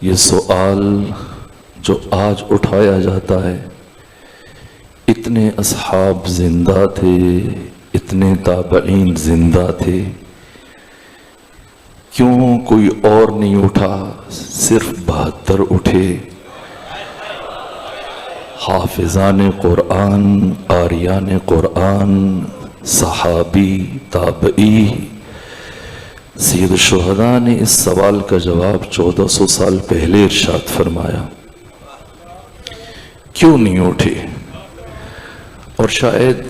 یہ سوال جو آج اٹھایا جاتا ہے، اتنے اصحاب زندہ تھے، اتنے تابعین زندہ تھے، کیوں کوئی اور نہیں اٹھا؟ صرف 72 اٹھے، حافظان قرآن، قاریان قرآن، صحابی، تابعی۔ سید الشہداء نے اس سوال کا جواب 1400 سال پہلے ارشاد فرمایا، کیوں نہیں اٹھے؟ اور شاید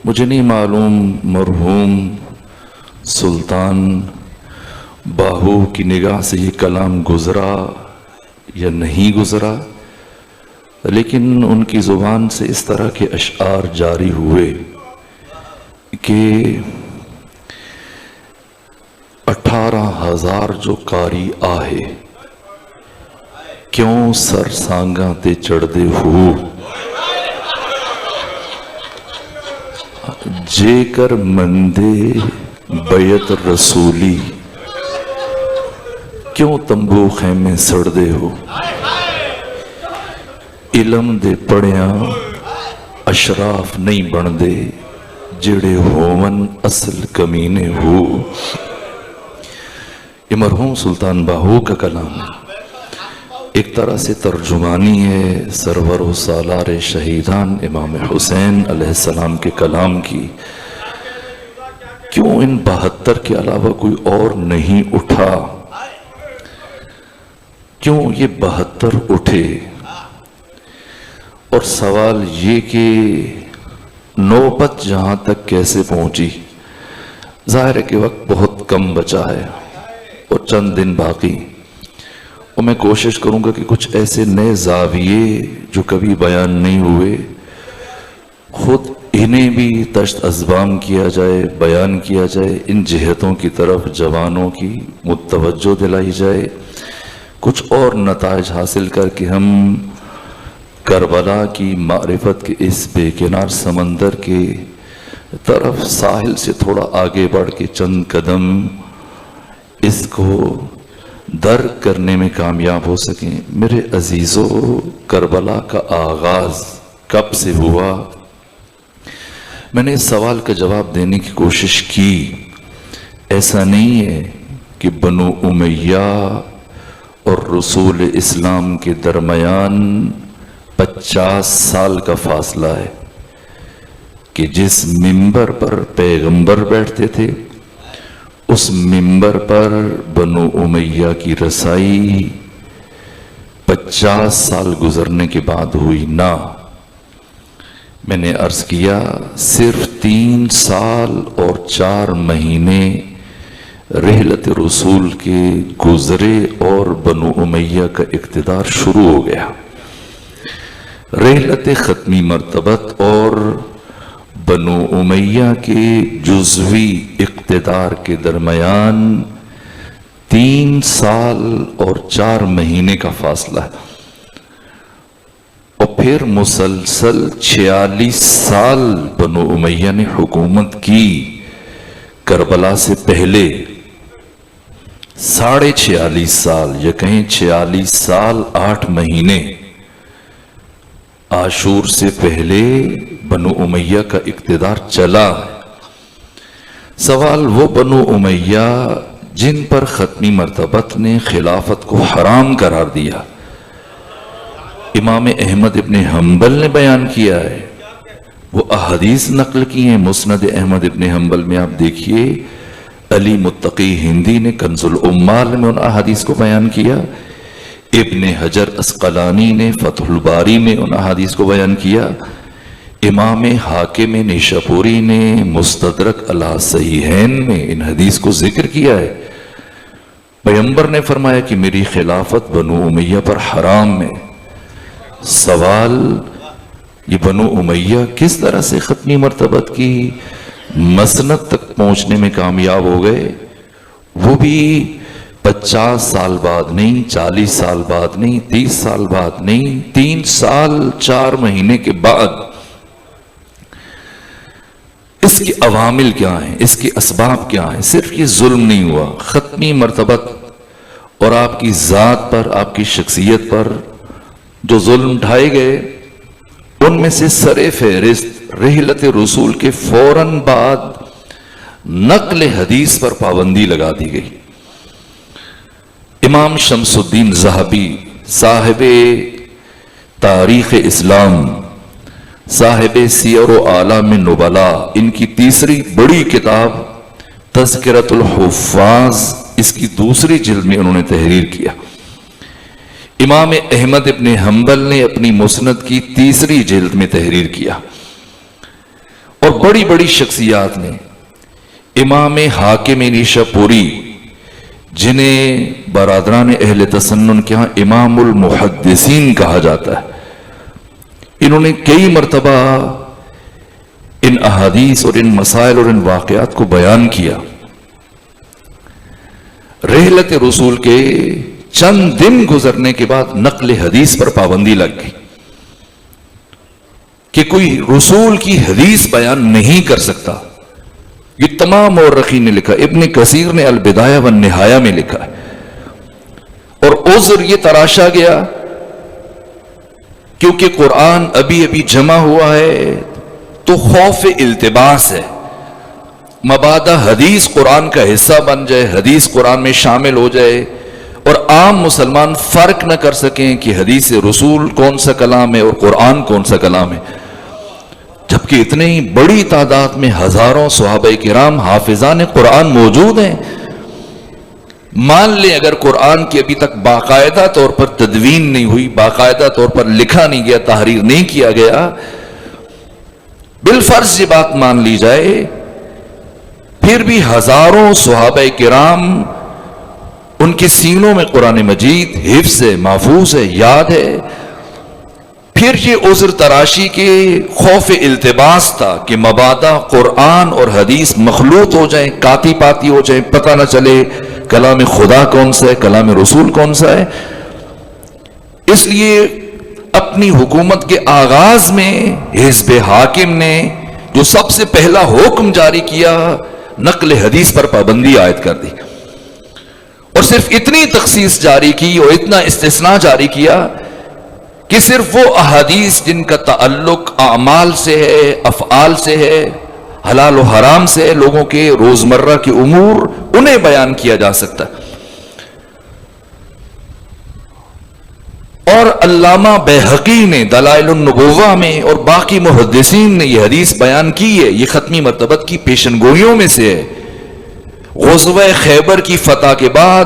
مجھے نہیں معلوم مرحوم سلطان باہو کی نگاہ سے یہ کلام گزرا یا نہیں گزرا، لیکن ان کی زبان سے اس طرح کے اشعار جاری ہوئے کہ 18,000 جو قاری آہے، کیوں سر سانگاں تے چڑھ دے ہو، جے کر مندے بیعت رسولی، کیوں تمبو خیمے سڑ دے ہو، علم دے پڑھیاں اشراف نہیں بن دے، جڑے ہومن اصل کمینے ہو۔ یہ مرحوم سلطان باہو کا کلام ہے، ایک طرح سے ترجمانی ہے سرور و سالار شہیدان امام حسین علیہ السلام کے کلام کی۔ کیوں ان 72 کے علاوہ کوئی اور نہیں اٹھا؟ کیوں یہ 72 اٹھے؟ اور سوال یہ کہ نوبت جہاں تک کیسے پہنچی؟ ظاہر ہے کہ وقت بہت کم بچا ہے اور چند دن باقی، اور میں کوشش کروں گا کہ کچھ ایسے نئے زاویے جو کبھی بیان نہیں ہوئے، خود انہیں بھی تشت ازبام کیا جائے، بیان کیا جائے، ان جہتوں کی طرف جوانوں کی متوجہ دلائی جائے، کچھ اور نتائج حاصل کر کے ہم کربلا کی معرفت کے اس بے کنار سمندر کے طرف ساحل سے تھوڑا آگے بڑھ کے چند قدم اس کو درک کرنے میں کامیاب ہو سکیں۔ میرے عزیزو، کربلا کا آغاز کب سے ہوا؟ میں نے اس سوال کا جواب دینے کی کوشش کی۔ ایسا نہیں ہے کہ بنو امیہ اور رسول اسلام کے درمیان 50 سال کا فاصلہ ہے، کہ جس منبر پر پیغمبر بیٹھتے تھے اس منبر پر بنو امیہ کی رسائی 50 سال گزرنے کے بعد ہوئی نہ۔ میں نے عرض کیا صرف 3 سال اور 4 مہینے رحلت رسول کے گزرے اور بنو امیہ کا اقتدار شروع ہو گیا۔ رحلت ختمی مرتبت اور بنو امیہ کے جزوی اقتدار کے درمیان 3 سال اور 4 مہینے کا فاصلہ ہے، اور پھر مسلسل 46 سال بنو امیہ نے حکومت کی۔ کربلا سے پہلے 46.5 سال، یا کہیں 46 سال 8 مہینے عاشور سے پہلے بنو امیہ کا اقتدار چلا۔ سوال وہ بنو امیہ جن پر ختمی مرتبت نے خلافت کو حرام قرار دیا، امام احمد ابن حنبل نے بیان کیا ہے، وہ احادیث نقل کی ہیں۔ مسند احمد ابن حنبل میں آپ دیکھیے، علی متقی ہندی نے کنز العمال میں ان احادیث کو بیان کیا، ابن حجر اسقلانی نے فتح الباری میں ان احادیث کو بیان کیا، امام حاکم نیشاپوری نے مستدرک علی صحیحین میں ان حدیث کو ذکر کیا ہے۔ پیغمبر نے فرمایا کہ میری خلافت بنو امیہ پر حرام ہے۔ سوال یہ بنو امیہ کس طرح سے ختمی مرتبت کی مسند تک پہنچنے میں کامیاب ہو گئے؟ وہ بھی 50 سال بعد نہیں، 40 سال بعد نہیں، 30 سال بعد نہیں، 3 سال 4 مہینے کے بعد۔ اس کے عوامل کیا ہیں؟ اس کے اسباب کیا ہیں؟ صرف یہ ظلم نہیں ہوا، ختمی مرتبت اور آپ کی ذات پر، آپ کی شخصیت پر جو ظلم ڈھائے گئے، ان میں سے سر فہرست رحلت رسول کے فوراً بعد نقل حدیث پر پابندی لگا دی گئی۔ امام شمس الدین ذہبی صاحب تاریخ اسلام، صاحب سیر و اعلام نبلاء، ان کی تیسری بڑی کتاب تذکرۃ الحفاظ، اس کی دوسری جلد میں انہوں نے تحریر کیا۔ امام احمد ابن حنبل نے اپنی مسند کی تیسری جلد میں تحریر کیا، اور بڑی بڑی شخصیات نے، امام حاکم نیشاپوری، جنہیں برادران اہل تسنن کے ہاں امام المحدثین کہا جاتا ہے، انہوں نے کئی مرتبہ ان احادیث اور ان مسائل اور ان واقعات کو بیان کیا۔ رحلت رسول کے چند دن گزرنے کے بعد نقل حدیث پر پابندی لگ گئی کہ کوئی رسول کی حدیث بیان نہیں کر سکتا۔ یہ تمام مورخین نے لکھا، ابن کثیر نے البدایہ والنہایہ میں لکھا ہے، اور عذر یہ تراشا گیا کیونکہ قرآن ابھی ابھی جمع ہوا ہے تو خوف التباس ہے، مبادا حدیث قرآن کا حصہ بن جائے، حدیث قرآن میں شامل ہو جائے اور عام مسلمان فرق نہ کر سکیں کہ حدیث رسول کون سا کلام ہے اور قرآن کون سا کلام ہے، جبکہ اتنی بڑی تعداد میں ہزاروں صحابہ کرام حافظان قرآن موجود ہیں۔ مان لیں اگر قرآن کی ابھی تک باقاعدہ طور پر تدوین نہیں ہوئی، باقاعدہ طور پر لکھا نہیں گیا، تحریر نہیں کیا گیا، بالفرض یہ بات مان لی جائے، پھر بھی ہزاروں صحابہ کرام ان کے سینوں میں قرآن مجید حفظ ہے، محفوظ ہے، یاد ہے، پھر یہ عذر تراشی کے خوف التباس تھا کہ مبادا قرآن اور حدیث مخلوط ہو جائیں، کاتی پاتی ہو جائیں، پتہ نہ چلے کلام خدا کون سا ہے، کلام رسول کون سا ہے۔ اس لیے اپنی حکومت کے آغاز میں حزب حاکم نے جو سب سے پہلا حکم جاری کیا، نقل حدیث پر پابندی عائد کر دی، اور صرف اتنی تخصیص جاری کی اور اتنا استثناء جاری کیا کہ صرف وہ احادیث جن کا تعلق اعمال سے ہے، افعال سے ہے، حلال و حرام سے ہے، لوگوں کے روزمرہ کے امور، انہیں بیان کیا جا سکتا ہے۔ اور علامہ بیہقی نے دلائل النبوہ میں اور باقی محدثین نے یہ حدیث بیان کی ہے، یہ ختمی مرتبت کی پیشن گوئیوں میں سے ہے۔ غزوہ خیبر کی فتح کے بعد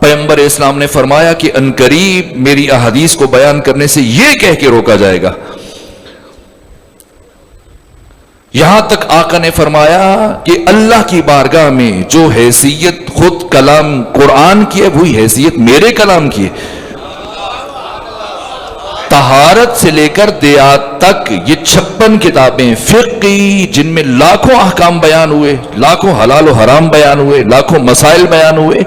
پیغمبر اسلام نے فرمایا کہ عنقریب میری احادیث کو بیان کرنے سے یہ کہہ کے روکا جائے گا، یہاں تک آقا نے فرمایا کہ اللہ کی بارگاہ میں جو حیثیت خود کلام قرآن کی ہے وہی حیثیت میرے کلام کی ہے۔ طہارت سے لے کر دیات تک یہ 56 کتابیں فقہی، جن میں لاکھوں احکام بیان ہوئے، لاکھوں حلال و حرام بیان ہوئے، لاکھوں مسائل بیان ہوئے،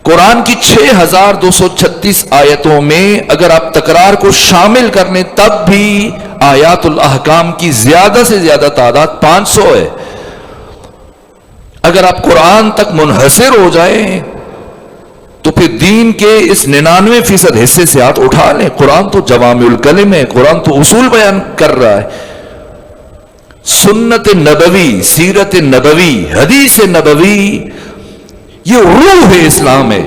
قرآن کی 6236 آیتوں میں اگر آپ تکرار کو شامل کر لیں تب بھی آیات الاحکام کی زیادہ سے زیادہ تعداد 500 ہے۔ اگر آپ قرآن تک منحصر ہو جائیں تو پھر دین کے اس 99% حصے سے ہاتھ اٹھا لیں۔ قرآن تو جوامع الکلم ہے، قرآن تو اصول بیان کر رہا ہے۔ سنت نبوی، سیرت نبوی، حدیث نبوی، یہ روح اسلام ہے۔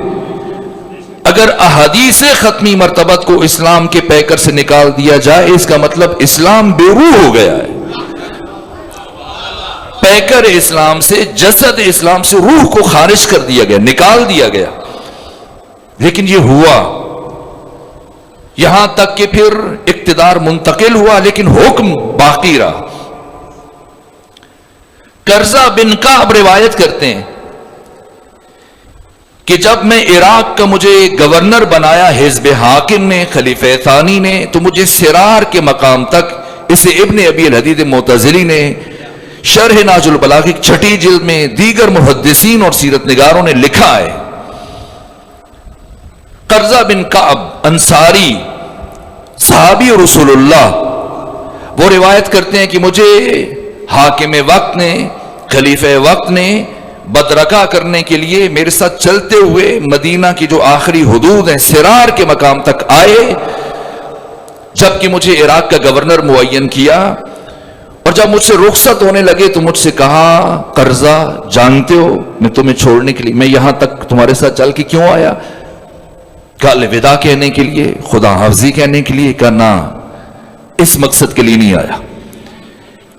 اگر احادیث ختمی مرتبت کو اسلام کے پیکر سے نکال دیا جائے، اس کا مطلب اسلام بے روح ہو گیا ہے۔ پیکر اسلام سے، جسد اسلام سے روح کو خارج کر دیا گیا، نکال دیا گیا۔ لیکن یہ ہوا، یہاں تک کہ پھر اقتدار منتقل ہوا لیکن حکم باقی رہا۔ قرظہ بن کعب روایت کرتے ہیں کہ جب میں عراق کا مجھے گورنر بنایا حزب حاکم نے، خلیفہ ثانی نے، تو مجھے سرار کے مقام تک، اسے ابن ابی الحدید معتزلی نے شرح ناج البلاغہ کی 6 جلد میں، دیگر محدثین اور سیرت نگاروں نے لکھا ہے۔ قرظہ بن کعب انصاری، صحابی رسول اللہ، وہ روایت کرتے ہیں کہ مجھے حاکم وقت نے، خلیفہ وقت نے بدرکا کرنے کے لیے میرے ساتھ چلتے ہوئے مدینہ کی جو آخری حدود ہیں سرار کے مقام تک آئے، جبکہ مجھے عراق کا گورنر معین کیا، اور جب مجھ سے رخصت ہونے لگے تو مجھ سے کہا قرضہ جانتے ہو میں تمہیں چھوڑنے کے لیے میں یہاں تک تمہارے ساتھ چل کے کیوں آیا؟ کہا الوداع کہنے کے لیے، خدا حافظی کہنے کے لیے؟ کہا نہ، اس مقصد کے لیے نہیں آیا،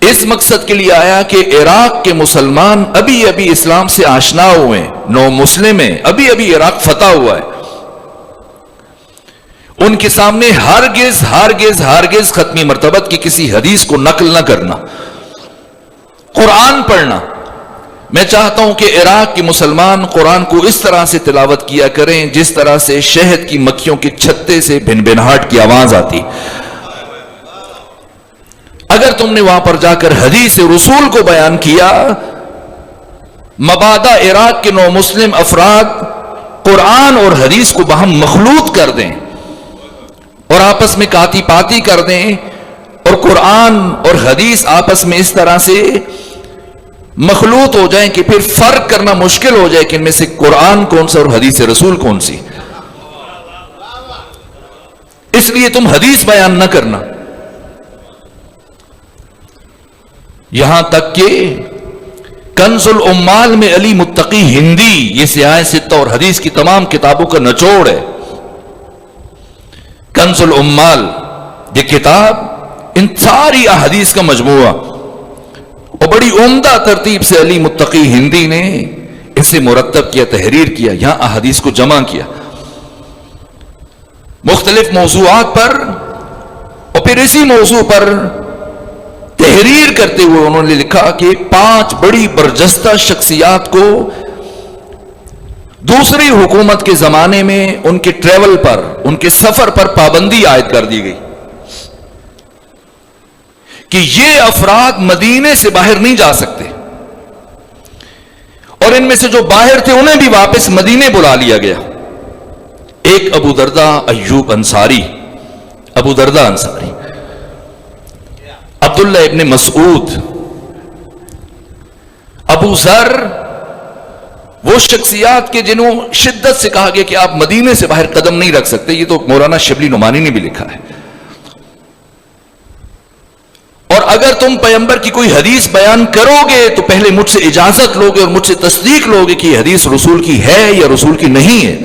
اس مقصد کے لیے آیا کہ عراق کے مسلمان ابھی ابھی اسلام سے آشنا ہوئے ہیں، نو مسلم ہیں، ابھی ابھی عراق فتح ہوا ہے، ان کے سامنے ہرگز ہرگز ہرگز ختمی مرتبت کی کسی حدیث کو نقل نہ کرنا، قرآن پڑھنا۔ میں چاہتا ہوں کہ عراق کے مسلمان قرآن کو اس طرح سے تلاوت کیا کریں جس طرح سے شہد کی مکھیوں کے چھتے سے بھن بھناہٹ کی آواز آتی۔ اگر تم نے وہاں پر جا کر حدیث رسول کو بیان کیا، مبادا عراق کے نو مسلم افراد قرآن اور حدیث کو باہم مخلوط کر دیں اور آپس میں کاتی پاتی کر دیں، اور قرآن اور حدیث آپس میں اس طرح سے مخلوط ہو جائیں کہ پھر فرق کرنا مشکل ہو جائے کہ ان میں سے قرآن کون سا اور حدیث رسول کون سی۔ اس لیے تم حدیث بیان نہ کرنا، یہاں تک کہ کنز العمال میں علی متقی ہندی، یہ سیاہ ستہ اور حدیث کی تمام کتابوں کا نچوڑ ہے۔ کنز العمال یہ کتاب ان ساری احادیث کا مجموعہ، اور بڑی عمدہ ترتیب سے علی متقی ہندی نے اسے مرتب کیا، تحریر کیا، یہاں احادیث کو جمع کیا مختلف موضوعات پر، اور پھر اسی موضوع پر تحریر کرتے ہوئے انہوں نے لکھا کہ 5 بڑی برجستہ شخصیات کو دوسری حکومت کے زمانے میں ان کے ٹریول پر، ان کے سفر پر پابندی عائد کر دی گئی کہ یہ افراد مدینے سے باہر نہیں جا سکتے، اور ان میں سے جو باہر تھے انہیں بھی واپس مدینے بلا لیا گیا۔ ایک ابو دردہ ایوب انصاری، ابو دردہ انصاری، عبداللہ ابن مسعود، ابو ذر، وہ شخصیات کے جنہوں شدت سے کہا گیا کہ آپ مدینے سے باہر قدم نہیں رکھ سکتے۔ یہ تو مولانا شبلی نعمانی نے بھی لکھا ہے۔ اور اگر تم پیغمبر کی کوئی حدیث بیان کرو گے تو پہلے مجھ سے اجازت لوگے اور مجھ سے تصدیق لوگے کہ یہ حدیث رسول کی ہے یا رسول کی نہیں ہے۔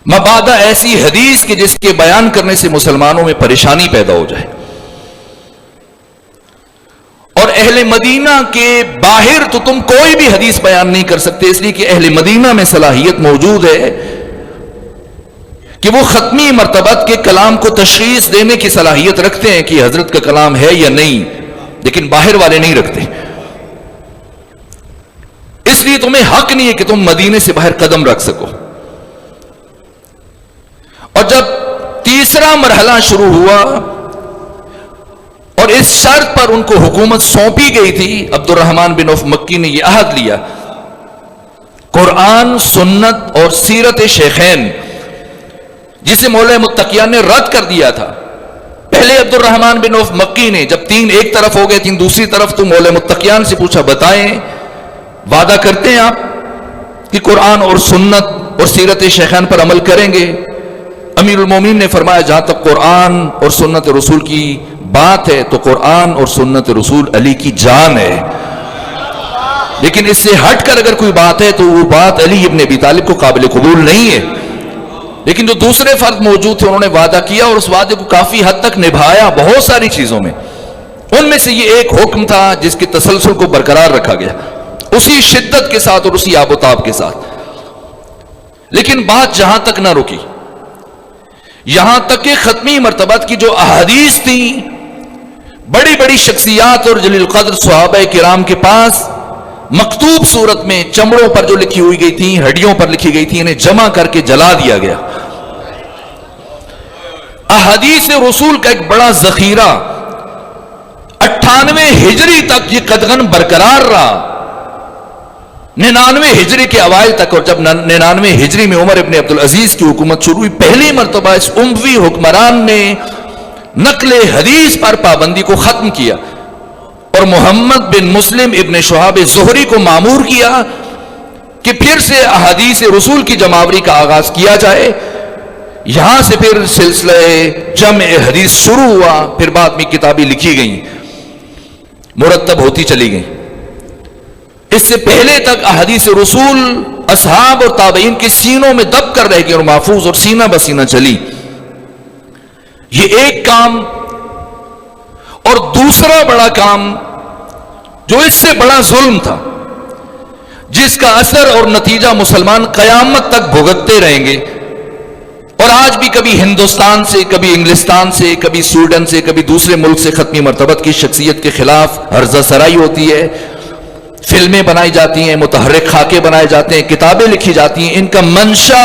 مبادا ایسی حدیث کہ جس کے بیان کرنے سے مسلمانوں میں پریشانی پیدا ہو جائے، اور اہل مدینہ کے باہر تو تم کوئی بھی حدیث بیان نہیں کر سکتے، اس لیے کہ اہل مدینہ میں صلاحیت موجود ہے کہ وہ ختمی مرتبت کے کلام کو تشخیص دینے کی صلاحیت رکھتے ہیں کہ حضرت کا کلام ہے یا نہیں، لیکن باہر والے نہیں رکھتے۔ اس لیے تمہیں حق نہیں ہے کہ تم مدینے سے باہر قدم رکھ سکو۔ اور جب تیسرا مرحلہ شروع ہوا اور اس شرط پر ان کو حکومت سونپی گئی تھی، عبد الرحمن بن عوف مکی نے یہ عہد لیا، قرآن، سنت اور سیرت شیخین، جسے مولا متقیان نے رد کر دیا تھا۔ پہلے عبد الرحمن بن عوف مکی نے جب 3 ایک طرف ہو گئے 3 دوسری طرف، تو مولا متقیان سے پوچھا بتائیں وعدہ کرتے ہیں آپ کہ قرآن اور سنت اور سیرت شیخین پر عمل کریں گے؟ امیر المومنین نے فرمایا جہاں تک قرآن اور سنت رسول کی بات ہے تو قرآن اور سنت رسول علی کی جان ہے، لیکن اس سے ہٹ کر اگر کوئی بات ہے تو وہ بات علی ابن ابی طالب کو قابل قبول نہیں ہے۔ لیکن جو دوسرے فرد موجود تھے انہوں نے وعدہ کیا اور اس وعدے کو کافی حد تک نبھایا بہت ساری چیزوں میں۔ ان میں سے یہ ایک حکم تھا جس کے تسلسل کو برقرار رکھا گیا اسی شدت کے ساتھ اور اسی آب و تاب کے ساتھ۔ لیکن بات جہاں تک نہ رکی، یہاں تک کہ ختمی مرتبت کی جو احادیث تھیں، بڑی بڑی شخصیات اور جلیل القدر صحابہ کرام کے پاس مکتوب صورت میں چمڑوں پر جو لکھی ہوئی گئی تھی، ہڈیوں پر لکھی گئی تھی، انہیں جمع کر کے جلا دیا گیا۔ احادیث رسول کا ایک بڑا ذخیرہ 98 ہجری تک یہ قدغن برقرار رہا، 99 ہجری کے اوائل تک، اور جب 99 ہجری میں عمر ابن عبدالعزیز کی حکومت شروع ہوئی، پہلی مرتبہ اس اموی حکمران نے نقل حدیث پر پابندی کو ختم کیا، اور محمد بن مسلم ابن شہاب زہری کو مامور کیا کہ پھر سے احادیث رسول کی جمعآوری کا آغاز کیا جائے. یہاں سے پھر سلسلہ جمع حدیث شروع ہوا. پھر بعد میں کتابیں لکھی گئیں، مرتب ہوتی چلی گئیں. اس سے پہلے تک احادیث رسول اصحاب اور تابعین کے سینوں میں دب کر رہ گئی اور محفوظ اور سینہ بسینہ چلی. یہ ایک کام. اور دوسرا بڑا کام جو اس سے بڑا ظلم تھا، جس کا اثر اور نتیجہ مسلمان قیامت تک بھگتتے رہیں گے. اور آج بھی کبھی ہندوستان سے، کبھی انگلستان سے، کبھی سویڈن سے، کبھی دوسرے ملک سے ختمی مرتبت کی شخصیت کے خلاف ہرزہ سرائی ہوتی ہے، فلمیں بنائی جاتی ہیں، متحرک خاکے بنائے جاتے ہیں، کتابیں لکھی جاتی ہیں. ان کا منشا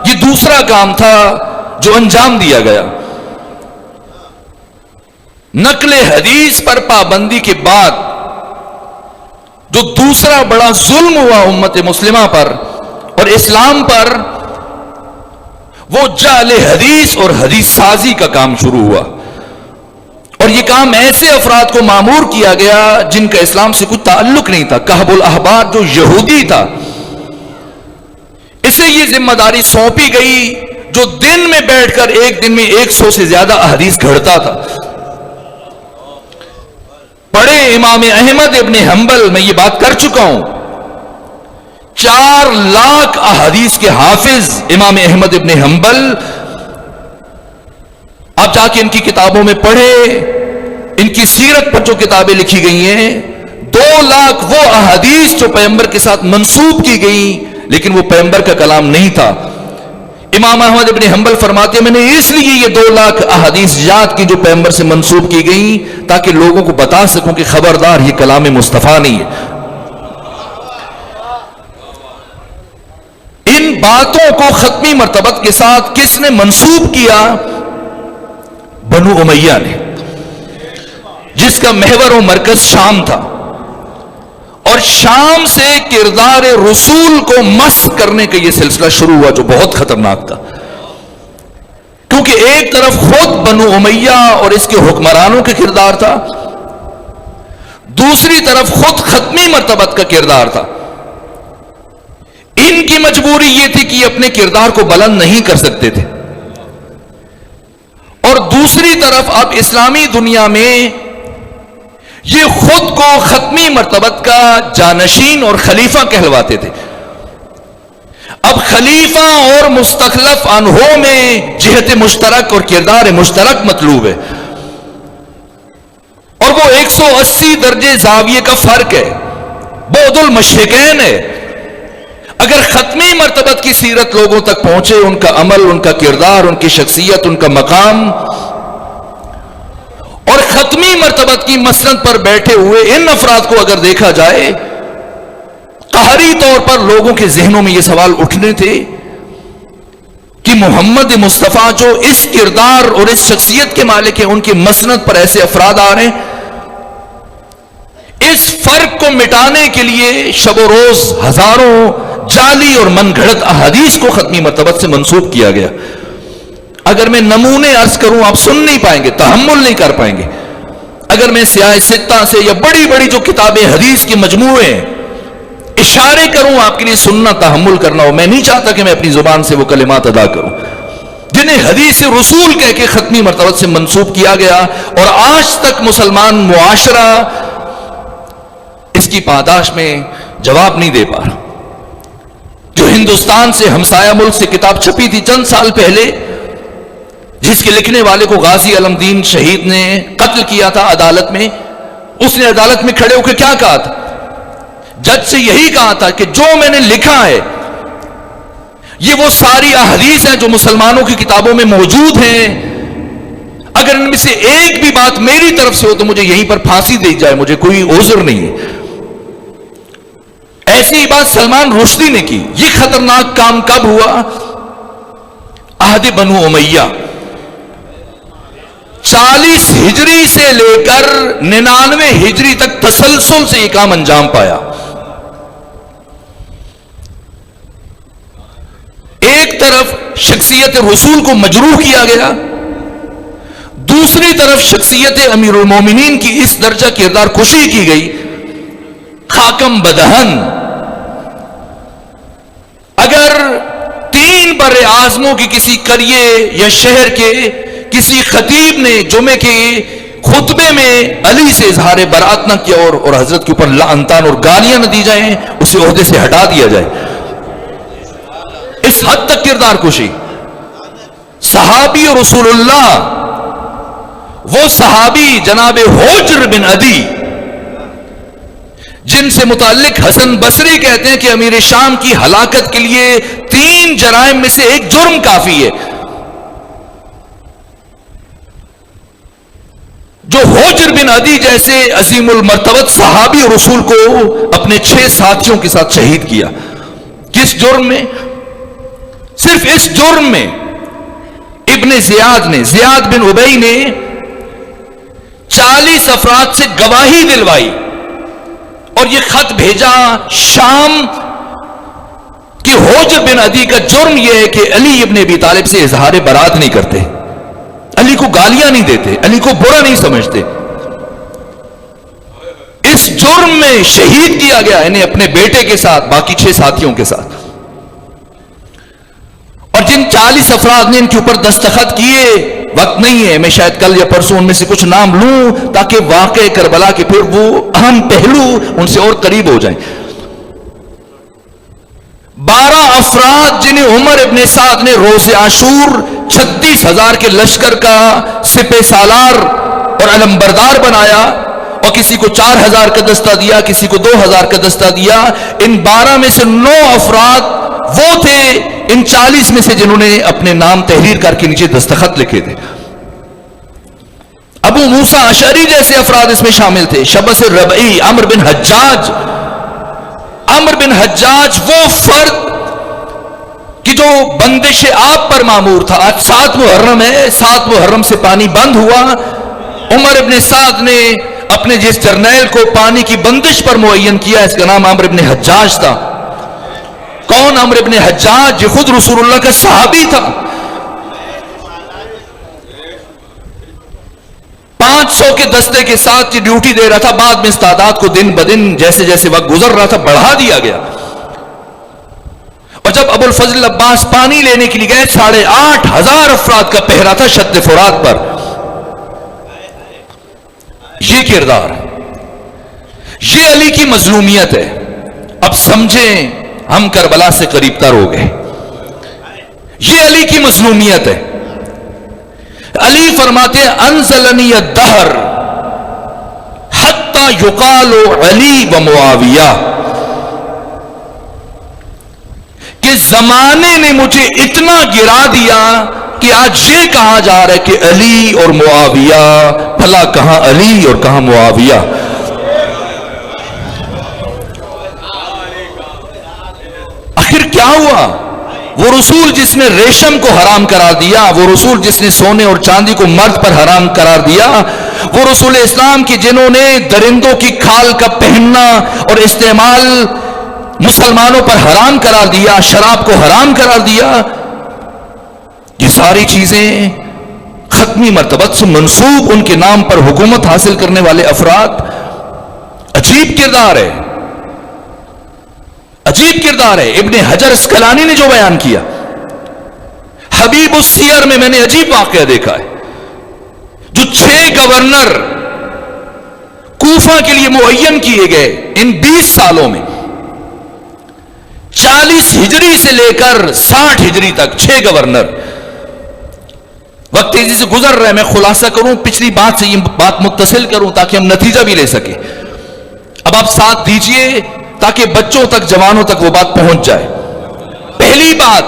یہ دوسرا کام تھا جو انجام دیا گیا. نقل حدیث پر پابندی کے بعد جو دوسرا بڑا ظلم ہوا امت مسلمہ پر اور اسلام پر، وہ جعل حدیث اور حدیث سازی کا کام شروع ہوا. اور یہ کام ایسے افراد کو مامور کیا گیا جن کا اسلام سے کوئی تعلق نہیں تھا. کہب الاحبار جو یہودی تھا، اسے یہ ذمہ داری سونپی گئی جو دن میں بیٹھ کر ایک دن میں 100 سے زیادہ احادیث گھڑتا تھا. پڑھے امام احمد ابن حنبل، میں یہ بات کر چکا ہوں، 4 لاکھ احادیث کے حافظ امام احمد ابن حنبل. آپ جا کے ان کی کتابوں میں پڑھے، ان کی سیرت پر جو کتابیں لکھی گئی ہیں، 2 لاکھ وہ احادیث جو پیغمبر کے ساتھ منسوب کی گئی لیکن وہ پیغمبر کا کلام نہیں تھا. امام احمد ابن حنبل فرماتے ہیں میں نے اس لیے یہ 2 لاکھ احادیث یاد کی جو پیغمبر سے منسوب کی گئی تاکہ لوگوں کو بتا سکوں کہ خبردار یہ کلام مصطفیٰ نہیں ہے. ان باتوں کو ختمی مرتبت کے ساتھ کس نے منسوب کیا؟ بنو امیہ نے، جس کا محور و مرکز شام تھا. اور شام سے کردار رسول کو مسخ کرنے کا یہ سلسلہ شروع ہوا جو بہت خطرناک تھا. کیونکہ ایک طرف خود بنو امیہ اور اس کے حکمرانوں کا کردار تھا، دوسری طرف خود ختمی مرتبت کا کردار تھا. ان کی مجبوری یہ تھی کہ یہ اپنے کردار کو بلند نہیں کر سکتے تھے. اور دوسری طرف اب اسلامی دنیا میں یہ خود کو ختمی مرتبت کا جانشین اور خلیفہ کہلواتے تھے. اب خلیفہ اور مستخلف عنہ میں جہت مشترک اور کردار مشترک مطلوب ہے. اور وہ 180 درجے زاویے کا فرق ہے، بعد المشرقین ہے. اگر ختمی مرتبت کی سیرت لوگوں تک پہنچے، ان کا عمل، ان کا کردار، ان کی شخصیت، ان کا مقام، اور ختمی مرتبت کی مسند پر بیٹھے ہوئے ان افراد کو اگر دیکھا جائے، قہری طور پر لوگوں کے ذہنوں میں یہ سوال اٹھنے تھے کہ محمد مصطفیٰ جو اس کردار اور اس شخصیت کے مالک ہیں، ان کی مسند پر ایسے افراد آ رہے ہیں. اس فرق کو مٹانے کے لیے شب و روز ہزاروں جعلی اور من گھڑت احادیث کو ختمی مرتبت سے منسوب کیا گیا. اگر میں نمونے عرض کروں آپ سن نہیں پائیں گے، تحمل نہیں کر پائیں گے. اگر میں سیاہ ستہ سے یا بڑی بڑی جو کتابیں حدیث کے مجموعے ہیں اشارے کروں آپ کے لیے سننا تحمل کرنا ہو. میں نہیں چاہتا کہ میں اپنی زبان سے وہ کلمات ادا کروں جنہیں حدیث رسول کہہ کے ختمی مرتبت سے منسوب کیا گیا، اور آج تک مسلمان معاشرہ اس کی پاداش میں جواب نہیں دے پا رہا. جو ہندوستان سے ہمسایہ ملک سے کتاب چھپی تھی چند سال پہلے، جس کے لکھنے والے کو غازی علم دین شہید نے قتل کیا تھا عدالت میں، اس نے عدالت میں کھڑے ہو کے کیا کہا تھا؟ جج سے یہی کہا تھا کہ جو میں نے لکھا ہے یہ وہ ساری احادیث ہیں جو مسلمانوں کی کتابوں میں موجود ہیں، اگر ان میں سے ایک بھی بات میری طرف سے ہو تو مجھے یہیں پر پھانسی دی جائے، مجھے کوئی عذر نہیں ہے. ایسی ہی بات سلمان رشدی نے کی. یہ خطرناک کام کب ہوا؟ عہد بنو امیہ. 40 ہجری سے لے کر 99 ہجری تک تسلسل سے یہ کام انجام پایا. ایک طرف شخصیت رسول کو مجروح کیا گیا، دوسری طرف شخصیت امیر المومنین کی اس درجہ کردار کشی کی گئی. خاکم بدہن. اگر 3 بر اعظموں کی کسی قریے یا شہر کے کسی خطیب نے جمعے کے خطبے میں علی سے اظہار برات نہ کیا اور حضرت کے اوپر لعنتان اور گالیاں نہ دی جائیں، اسے عہدے سے ہٹا دیا جائے. اس حد تک کردار کشی. صحابی اور رسول اللہ، وہ صحابی جناب حجر بن عدی جن سے متعلق حسن بصری کہتے ہیں کہ امیر شام کی ہلاکت کے لیے 3 جرائم میں سے ایک جرم کافی ہے. جو حجر بن عدی جیسے عظیم المرتبت صحابی اور رسول کو اپنے 6 ساتھیوں کے ساتھ شہید کیا. کس جرم میں؟ صرف اس جرم میں ابن زیاد بن ابی نے 40 افراد سے گواہی دلوائی اور یہ خط بھیجا شام کہ حجر بن عدی کا جرم یہ ہے کہ علی ابن ابی طالب سے اظہار برات نہیں کرتے، علی کو گالیاں نہیں دیتے، علی کو برا نہیں سمجھتے. اس جرم میں شہید کیا گیا انہیں اپنے بیٹے کے ساتھ، باقی 6 ساتھیوں کے ساتھ. اور جن 40 افراد نے ان کے اوپر دستخط کیے، وقت نہیں ہے، میں شاید کل یا پرسوں ان میں سے کچھ نام لوں تاکہ واقع کربلا کے پھر وہ اہم پہلو ان سے اور قریب ہو جائیں. 12 افراد جنہیں عمر ابن سعد نے روز عاشور 36,000 کے لشکر کا سپہ سالار اور علمبردار بنایا، اور کسی کو 4,000 کا دستہ دیا، کسی کو 2,000 کا دستہ دیا. ان 12 میں سے 9 افراد وہ تھے ان 40 میں سے جنہوں نے اپنے نام تحریر کر کے نیچے دستخط لکھے تھے. ابو موسیٰ اشعری جیسے افراد اس میں شامل تھے. شبس ربعی، عمرو بن حجاج وہ فرد کہ جو بندش آب پر مامور تھا. آج 7 محرم ہے، 7 محرم سے پانی بند ہوا. عمر ابن سعد نے اپنے جس جرنیل کو پانی کی بندش پر معین کیا، اس کا نام عمرو ابن حجاج تھا. کون عمرو ابن حجاج؟ یہ خود رسول اللہ کا صحابی تھا. 500 کے دستے کے ساتھ یہ ڈیوٹی دے رہا تھا. بعد میں اس تعداد کو دن بدن جیسے جیسے وقت گزر رہا تھا بڑھا دیا گیا. اور جب ابو الفضل عباس پانی لینے کے لیے گئے، 8,500 افراد کا پہرا تھا شد فرات پر. یہ کردار، یہ علی کی مظلومیت ہے. اب سمجھیں ہم کربلا سے قریب تر ہو گئے. یہ علی کی مظلومیت ہے. علی فرماتے ہیں انزلنی الدہر حتی یقال علی و معاویہ، کہ زمانے نے مجھے اتنا گرا دیا کہ آج یہ کہا جا رہا ہے کہ علی اور معاویہ. بھلا کہاں علی اور کہاں معاویہ؟ آخر کیا ہوا؟ وہ رسول جس نے ریشم کو حرام قرار دیا، وہ رسول جس نے سونے اور چاندی کو مرد پر حرام قرار دیا، وہ رسول اسلام کی جنہوں نے درندوں کی کھال کا پہننا اور استعمال مسلمانوں پر حرام قرار دیا، شراب کو حرام قرار دیا. یہ ساری چیزیں ختمی مرتبت سے منسوب ان کے نام پر حکومت حاصل کرنے والے افراد. عجیب کردار ہے، عجیب کردار ہے. ابن حجر اسقلانی نے جو بیان کیا، حبیب السیر میں نے عجیب واقعہ دیکھا ہے. جو 6 گورنر کوفہ کے لیے معین کیے گئے ان 20 سالوں میں، 40 ہجری سے لے کر 60 ہجری تک 6 گورنر. وقت تیزی سے گزر رہا ہے، میں خلاصہ کروں، پچھلی بات سے یہ بات متصل کروں تاکہ ہم نتیجہ بھی لے سکیں. اب آپ ساتھ دیجئے تاکہ بچوں تک، جوانوں تک وہ بات پہنچ جائے. پہلی بات،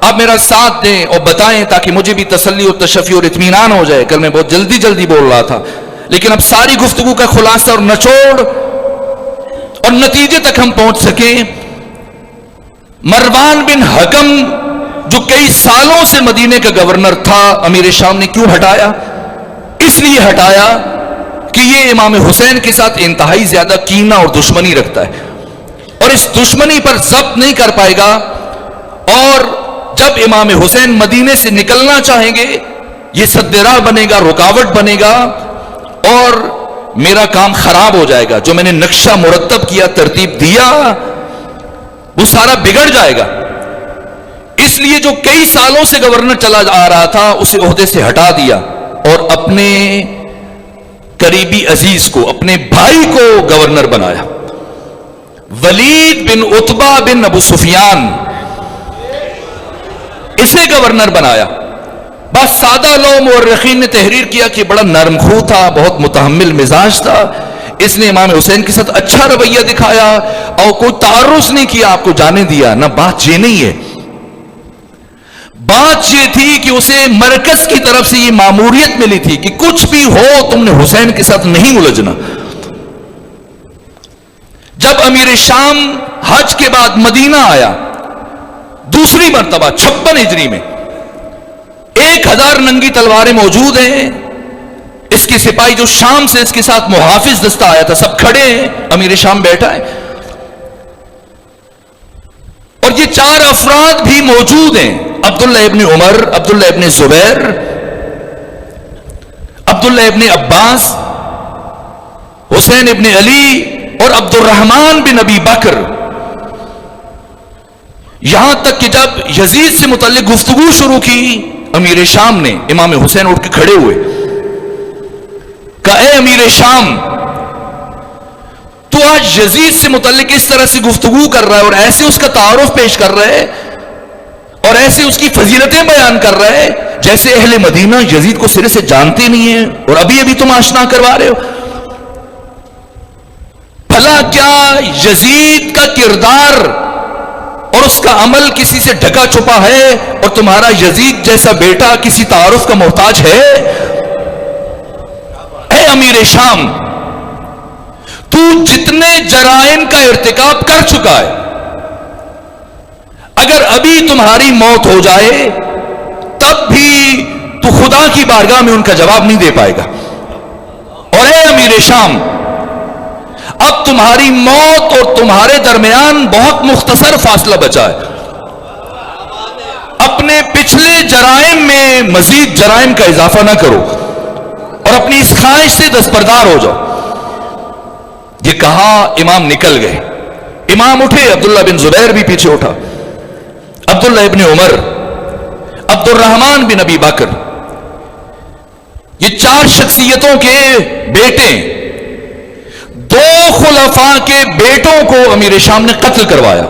آپ میرا ساتھ دیں اور بتائیں تاکہ مجھے بھی تسلی اور تشفی اور اطمینان ہو جائے. کل میں بہت جلدی بول رہا تھا، لیکن اب ساری گفتگو کا خلاصہ اور نچوڑ اور نتیجے تک ہم پہنچ سکیں. مروان بن حکم جو کئی سالوں سے مدینے کا گورنر تھا، امیر شام نے کیوں ہٹایا؟ اس لیے ہٹایا کہ یہ امام حسین کے ساتھ انتہائی زیادہ کینہ اور دشمنی رکھتا ہے، اور اس دشمنی پر ضبط نہیں کر پائے گا. اور جب امام حسین مدینے سے نکلنا چاہیں گے یہ سدراہ بنے گا، رکاوٹ بنے گا، اور میرا کام خراب ہو جائے گا. جو میں نے نقشہ مرتب کیا، ترتیب دیا، وہ سارا بگڑ جائے گا. اس لیے جو کئی سالوں سے گورنر چلا آ رہا تھا اسے عہدے سے ہٹا دیا اور اپنے قریبی عزیز کو، اپنے بھائی کو گورنر بنایا. ولید بن عتبہ بن ابو سفیان، اسے گورنر بنایا. بس سادہ لو مورخین نے تحریر کیا کہ بڑا نرم خو تھا، بہت متحمل مزاج تھا. اس نے امام حسین کے ساتھ اچھا رویہ دکھایا اور کوئی تعرض نہیں کیا، آپ کو جانے دیا. نہ بات یہ نہیں ہے، بات یہ تھی کہ اسے مرکز کی طرف سے یہ ماموریت ملی تھی کہ کچھ بھی ہو تم نے حسین کے ساتھ نہیں الجھنا. جب امیر شام حج کے بعد مدینہ آیا دوسری مرتبہ 56 ہجری میں، 1000 ننگی تلواریں موجود ہیں. اس کے سپاہی جو شام سے اس کے ساتھ محافظ دستہ آیا تھا سب کھڑے ہیں، امیر شام بیٹھا ہے، اور یہ 4 افراد بھی موجود ہیں: عبداللہ ابن عمر، عبداللہ ابن زبیر، عبداللہ ابن عباس، حسین ابن علی اور عبد الرحمن بن ابی بکر. یہاں تک کہ جب یزید سے متعلق گفتگو شروع کی امیر شام نے، امام حسین اٹھ کے کھڑے ہوئے، کہا اے امیر شام، تو آج یزید سے متعلق اس طرح سے گفتگو کر رہا ہے اور ایسے اس کا تعارف پیش کر رہا ہے اور ایسے اس کی فضیلتیں بیان کر رہا ہے جیسے اہل مدینہ یزید کو سرے سے جانتے نہیں ہیں اور ابھی تم آشنا کروا رہے ہو. بھلا کیا یزید کا کردار اور اس کا عمل کسی سے ڈھکا چھپا ہے اور تمہارا یزید جیسا بیٹا کسی تعارف کا محتاج ہے؟ اے امیر شام، تو جتنے جرائم کا ارتکاب کر چکا ہے، اگر ابھی تمہاری موت ہو جائے تب بھی تو خدا کی بارگاہ میں ان کا جواب نہیں دے پائے گا. اور اے امیر شام، اب تمہاری موت اور تمہارے درمیان بہت مختصر فاصلہ بچا ہے. اپنے پچھلے جرائم میں مزید جرائم کا اضافہ نہ کرو اور اپنی اس خواہش سے دستبردار ہو جاؤ. یہ کہا امام نکل گئے. امام اٹھے، عبداللہ بن زبیر بھی پیچھے اٹھا، عبداللہ ابن عمر، عبد الرحمن بن ابی بکر، یہ 4 شخصیتوں کے بیٹے، 2 خلفاء کے بیٹوں کو امیر شام نے قتل کروایا.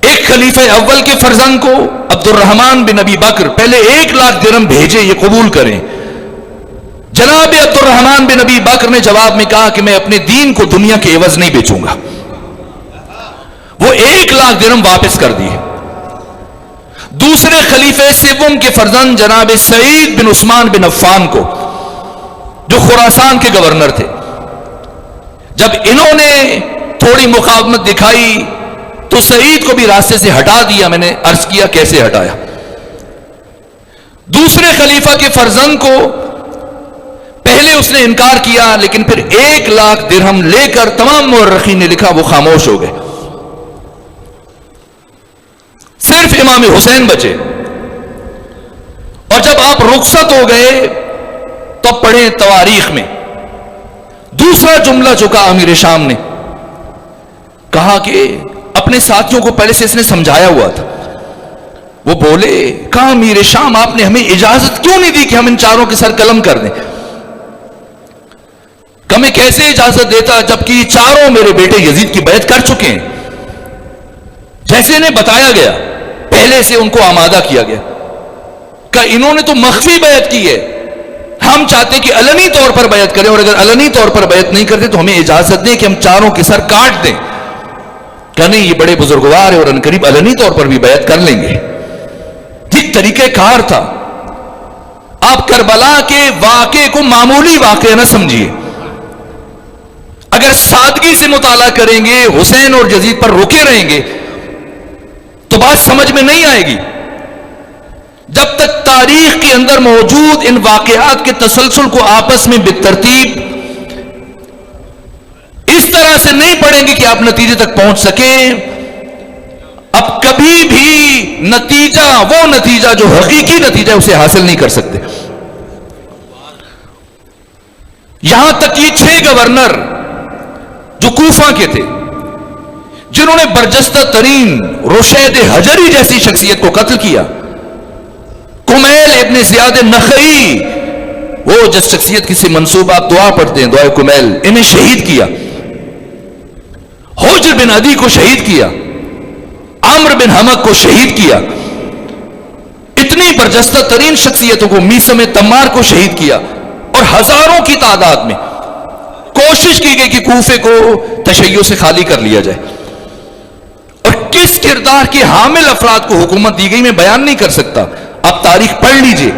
ایک خلیفہ اول کے فرزند کو عبد الرحمن بن ابی بکر پہلے 1 لاکھ درہم بھیجے، یہ قبول کریں. جناب عبد الرحمن بن ابی بکر نے جواب میں کہا کہ میں اپنے دین کو دنیا کے عوض نہیں بیچوں گا. وہ 1 لاکھ درہم واپس کر دیے. دوسرے خلیفہ سوم کے فرزند جناب سعید بن عثمان بن عفان کو، جو خراسان کے گورنر تھے، جب انہوں نے تھوڑی مقاومت دکھائی تو سعید کو بھی راستے سے ہٹا دیا. میں نے عرض کیا کیسے ہٹایا. دوسرے خلیفہ کے فرزند کو پہلے اس نے انکار کیا، لیکن پھر 1 لاکھ درہم لے کر تمام مورخین نے لکھا وہ خاموش ہو گئے. صرف امام حسین بچے. اور جب آپ رخصت ہو گئے تو پڑھیں تواریخ میں دوسرا جملہ جو کہا امیر شام نے، کہا کہ اپنے ساتھیوں کو پہلے سے اس نے سمجھایا ہوا تھا. وہ بولے، کہا امیر شام آپ نے ہمیں اجازت کیوں نہیں دی کہ ہم ان 4 کے سر قلم کر دیں؟ کہ میں کیسے اجازت دیتا جبکہ یہ 4 میرے بیٹے یزید کی بیعت کر چکے ہیں. جیسے انہیں بتایا گیا، پہلے سے ان کو آمادہ کیا گیا کہ انہوں نے تو مخفی بیعت کی ہے، ہم چاہتے کہ علنی طور پر بیعت کریں، اور اگر علنی طور پر بیعت نہیں کرتے تو ہمیں اجازت دیں کہ ہم 4 کے سر کاٹ دیں. کہ نہیں، یہ بڑے بزرگوار ہے اور ان قریب علنی طور پر بھی بیعت کر لیں گے. یہ طریقہ کار تھا. آپ کربلا کے واقعے کو معمولی واقعہ نہ سمجھیے. اگر سادگی سے مطالعہ کریں گے، حسین اور یزید پر رکے رہیں گے تو بات سمجھ میں نہیں آئے گی. جب تک تاریخ کے اندر موجود ان واقعات کے تسلسل کو آپس میں بالترتیب اس طرح سے نہیں پڑھیں گے کہ آپ نتیجے تک پہنچ سکیں، اب کبھی بھی نتیجہ، وہ نتیجہ جو حقیقی نتیجہ اسے حاصل نہیں کر سکتے. یہاں تک کہ 6 گورنر جو کوفہ کے تھے، جنہوں نے برجستہ ترین رشید حجری جیسی شخصیت کو قتل کیا، کمیل ابن زیاد نخعی، وہ جس شخصیت کی سے منصوب آپ دعا پڑھتے ہیں، دعائے کمیل، انہیں شہید کیا. حجر بن عدی کو شہید کیا، عمرو بن حمق کو شہید کیا. اتنی برجستہ ترین شخصیتوں کو، میثم تمار کو شہید کیا، اور ہزاروں کی تعداد میں کوشش کی گئی کہ کوفے کو تشیع سے خالی کر لیا جائے. اور کس کردار کے حامل افراد کو حکومت دی گئی میں بیان نہیں کر سکتا، آپ تاریخ پڑھ لیجئے.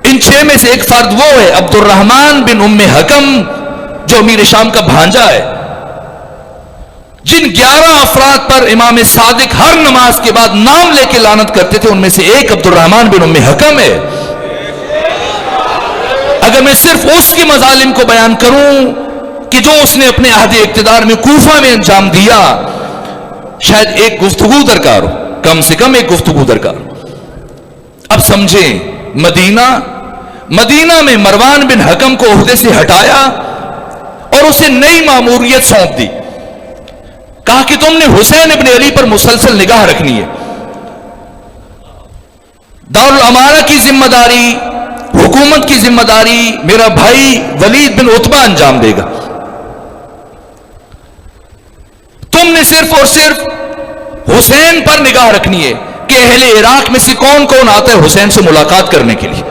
ان 6 میں سے ایک فرد وہ ہے عبد الرحمن بن ام حکم، جو امیر شام کا بھانجا ہے. جن 11 افراد پر امام صادق ہر نماز کے بعد نام لے کے لعنت کرتے تھے، ان میں سے ایک عبد الرحمن بن ام حکم ہے. اگر میں صرف اس کے مظالم کو بیان کروں کہ جو اس نے اپنے عہد اقتدار میں کوفہ میں انجام دیا، شاید ایک گفتگو درکار ہو، کم سے کم ایک گفتگو درکار. اب سمجھیں، مدینہ میں مروان بن حکم کو عہدے سے ہٹایا اور اسے نئی ماموریت سونپ دی. کہا کہ تم نے حسین ابن علی پر مسلسل نگاہ رکھنی ہے. دارالامارہ کی ذمہ داری، حکومت کی ذمہ داری میرا بھائی ولید بن عتبہ انجام دے گا. تم نے صرف اور صرف حسین پر نگاہ رکھنی ہے کہ اہل عراق میں سے کون کون آتا ہے حسین سے ملاقات کرنے کے لیے.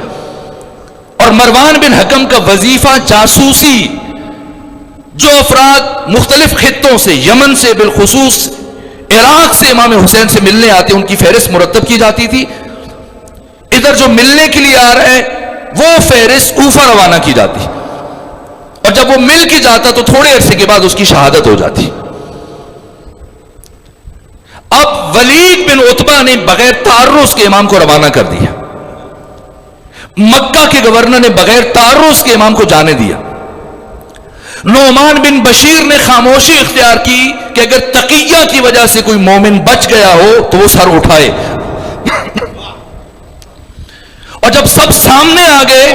اور مروان بن حکم کا وظیفہ جاسوسی، جو افراد مختلف خطوں سے، یمن سے بالخصوص عراق سے امام حسین سے ملنے آتے، ان کی فہرست مرتب کی جاتی تھی. ادھر جو ملنے کے لیے آ رہا ہے وہ فہرست کوفہ روانہ کی جاتی، اور جب وہ مل کے جاتا تو تھوڑے عرصے کے بعد اس کی شہادت ہو جاتی. اب ولید بن عتبہ نے بغیر تعرض کے امام کو روانہ کر دیا. مکہ کے گورنر نے بغیر تعرض کے امام کو جانے دیا. نعمان بن بشیر نے خاموشی اختیار کی کہ اگر تقیہ کی وجہ سے کوئی مومن بچ گیا ہو تو وہ سر اٹھائے. اور جب سب سامنے آ گئے،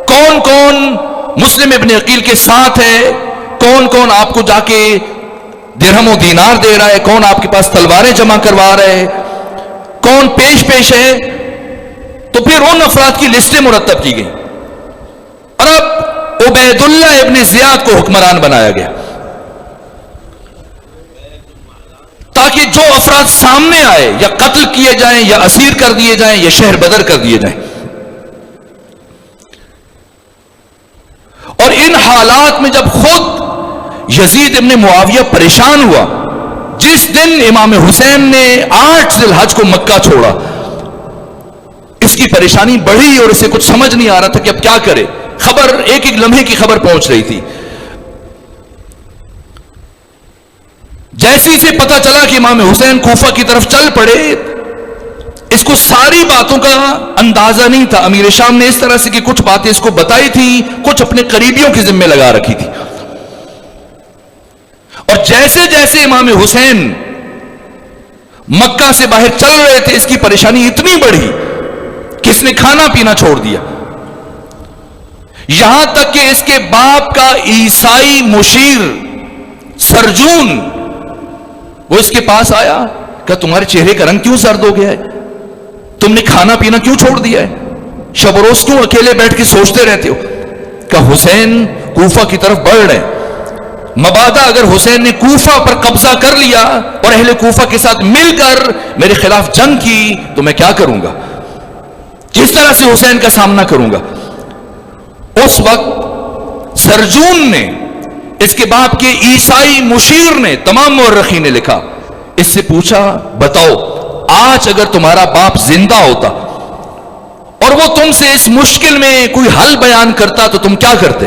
کون کون مسلم ابن عقیل کے ساتھ ہے، کون کون آپ کو جا کے درہم و دینار دے رہا ہے، کون آپ کے پاس تلواریں جمع کروا رہے ہیں، کون پیش ہے، تو پھر ان افراد کی لسٹیں مرتب کی گئی. اور اب عبید اللہ ابن زیاد کو حکمران بنایا گیا تاکہ جو افراد سامنے آئے یا قتل کیے جائیں یا اسیر کر دیے جائیں یا شہر بدر کر دیے جائیں. اور ان حالات میں جب خود یزید ابن معاویہ پریشان ہوا، جس دن امام حسین نے 8 ذی الحج کو مکہ چھوڑا، اس کی پریشانی بڑھی اور اسے کچھ سمجھ نہیں آ رہا تھا کہ اب کیا کرے. خبر ایک ایک لمحے کی خبر پہنچ رہی تھی. جیسے اسے پتا چلا کہ امام حسین کوفہ کی طرف چل پڑے، اس کو ساری باتوں کا اندازہ نہیں تھا. امیر شام نے اس طرح سے کہ کچھ باتیں اس کو بتائی تھی، کچھ اپنے قریبیوں کے ذمہ لگا رکھی تھی. اور جیسے جیسے امام حسین مکہ سے باہر چل رہے تھے، اس کی پریشانی اتنی بڑھی کہ اس نے کھانا پینا چھوڑ دیا. یہاں تک کہ اس کے باپ کا عیسائی مشیر سرجون وہ اس کے پاس آیا کہ تمہارے چہرے کا رنگ کیوں زرد ہو گیا ہے، تم نے کھانا پینا کیوں چھوڑ دیا ہے، شب و روز کیوں اکیلے بیٹھ کے سوچتے رہتے ہو. کہ حسین کوفہ کی طرف بڑھ رہے، مبادا اگر حسین نے کوفہ پر قبضہ کر لیا اور اہل کوفہ کے ساتھ مل کر میرے خلاف جنگ کی تو میں کیا کروں گا، کس طرح سے حسین کا سامنا کروں گا. اس وقت سرجون نے، اس کے باپ کے عیسائی مشیر نے، تمام مورخین نے لکھا، اس سے پوچھا بتاؤ آج اگر تمہارا باپ زندہ ہوتا اور وہ تم سے اس مشکل میں کوئی حل بیان کرتا تو تم کیا کرتے؟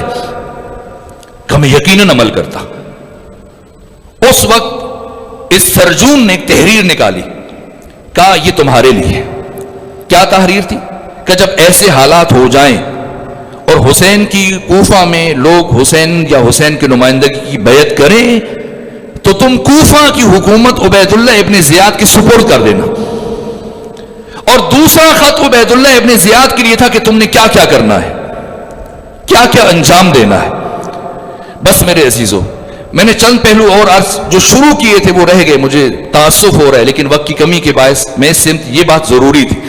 کہ میں یقیناً عمل کرتا. اس وقت اس سرجون نے ایک تحریر نکالی، کہا یہ تمہارے لیے. کیا تحریر تھی؟ کہ جب ایسے حالات ہو جائیں اور حسین کی کوفہ میں لوگ حسین یا حسین کی نمائندگی کی بیعت کریں تو تو تم کوفہ کی حکومت عبیداللہ ابن زیاد کے سپرد کر دینا. اور دوسرا خط عبیداللہ ابن زیاد کے لیے تھا کہ تم نے کیا کیا کرنا ہے, کیا کیا انجام دینا ہے. بس میرے عزیزو, میں نے چند پہلو اور عرض جو شروع کیے تھے وہ رہ گئے, مجھے تاسف ہو رہا ہے, لیکن وقت کی کمی کے باعث میں سمت یہ بات ضروری تھی.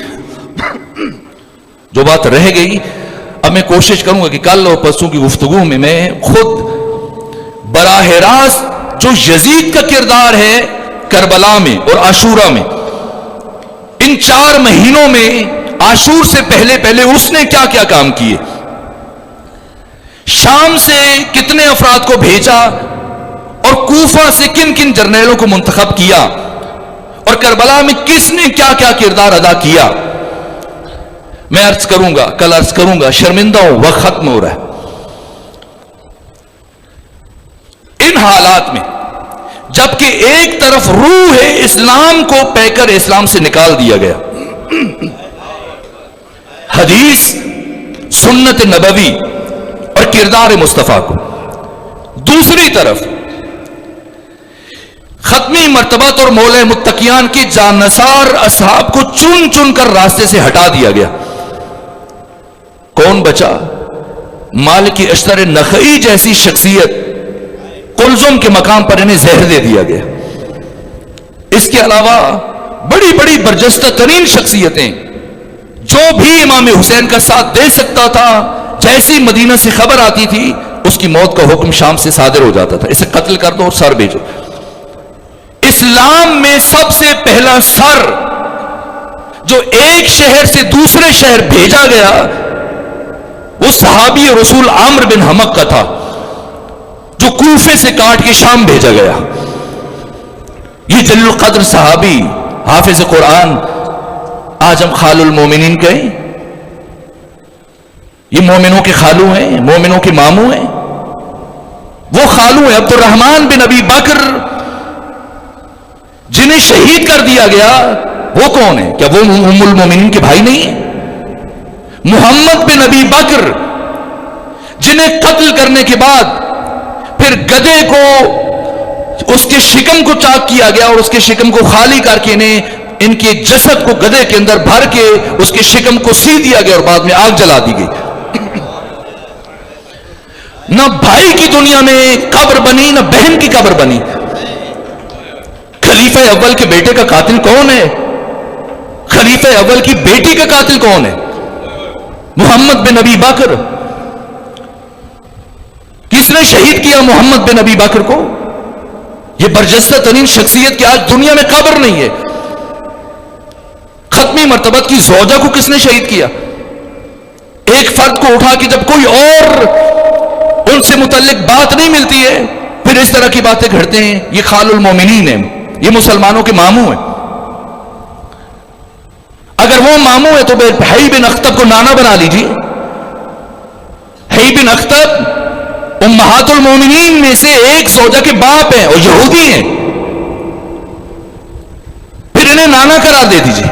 جو بات رہ گئی اب میں کوشش کروں گا کہ کل اور پرسوں کی گفتگو میں خود براہ راست جو یزید کا کردار ہے کربلا میں اور عاشورہ میں, ان 4 مہینوں میں عاشور سے پہلے اس نے کیا کیا کام کیے, شام سے کتنے افراد کو بھیجا اور کوفہ سے کن کن جرنیلوں کو منتخب کیا, اور کربلا میں کس نے کیا کیا کردار ادا کیا. میں عرض کروں گا, کل عرض کروں گا, شرمندہ ہوں, وقت ختم ہو رہا ہے. ان حالات میں جبکہ ایک طرف روح اسلام کو پیکر اسلام سے نکال دیا گیا, حدیث, سنت نبوی اور کردار مصطفیٰ کو, دوسری طرف ختمی مرتبت اور مولا متقیان کے جانثار اصحاب کو چن چن کر راستے سے ہٹا دیا گیا. کون بچا؟ مالک اشتر نخعی جیسی شخصیت, قلزم کے مقام پر انہیں زہر دے دیا گیا. اس کے علاوہ بڑی بڑی برجستہ ترین شخصیتیں, جو بھی امام حسین کا ساتھ دے سکتا تھا, جیسی مدینہ سے خبر آتی تھی اس کی موت کا حکم شام سے صادر ہو جاتا تھا, اسے قتل کر دو اور سر بھیجو. اسلام میں سب سے پہلا سر جو ایک شہر سے دوسرے شہر بھیجا گیا وہ صحابی رسول عامر بن حمق کا تھا, جو کوفے سے کاٹ کے شام بھیجا گیا. یہ جلیل القدر صحابی, حافظ قرآن, آج ہم خال المومنین کہیں, یہ مومنوں کے خالو ہیں, مومنوں کے ماموں ہیں. وہ خالو ہیں عبد الرحمن بن ابی بکر جنہیں شہید کر دیا گیا. وہ کون ہے؟ کیا وہ ام المومنین کے بھائی نہیں ہیں؟ محمد بن ابی بکر جنہیں قتل کرنے کے بعد پھر گدھے کو, اس کے شکم کو چاک کیا گیا اور اس کے شکم کو خالی کر کے ان کے جسد کو گدھے کے اندر بھر کے اس کے شکم کو سی دیا گیا اور بعد میں آگ جلا دی گئی. نہ بھائی کی دنیا میں قبر بنی, نہ بہن کی قبر بنی. خلیفہ اول کے بیٹے کا قاتل کون ہے؟ خلیفہ اول کی بیٹی کا قاتل کون ہے؟ محمد بن ابی بکر. کس نے شہید کیا محمد بن ابی بکر کو؟ یہ برجستہ ترین شخصیت کی آج دنیا میں قبر نہیں ہے. ختمی مرتبت کی زوجہ کو کس نے شہید کیا؟ ایک فرد کو اٹھا کے جب کوئی اور ان سے متعلق بات نہیں ملتی ہے پھر اس طرح کی باتیں گھڑتے ہیں. یہ خال المومنین ہیں, یہ مسلمانوں کے ماموں ہیں. اگر وہ ماموں ہے تو حی بن اخطب کو نانا بنا لیجیے. حی بن اخطب امہات المومنین میں سے ایک زوجہ کے باپ ہیں اور یہودی ہیں, پھر انہیں نانا قرار دے دیجیے.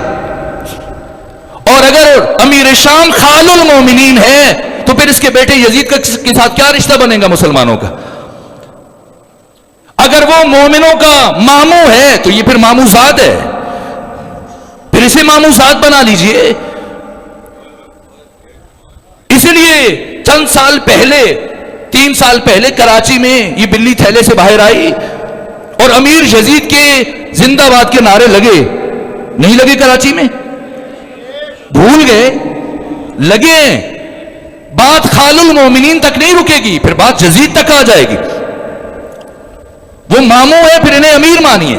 اور اگر امیر شام خال المومنین ہے تو پھر اس کے بیٹے یزید کے ساتھ کیا رشتہ بنے گا مسلمانوں کا؟ اگر وہ مومنوں کا ماموں ہے تو یہ پھر ماموں زاد ہے, پھر اسے ماموں زاد بنا لیجئے. اسی لیے چند سال پہلے, 3 سال پہلے کراچی میں یہ بلی تھیلے سے باہر آئی اور امیر یزید کے زندہ باد کے نعرے لگے. نہیں لگے کراچی میں؟ بھول گئے؟ لگے. بات خال المومنین تک نہیں رکے گی, پھر بات یزید تک آ جائے گی. وہ ماموں ہے پھر انہیں امیر مانیے.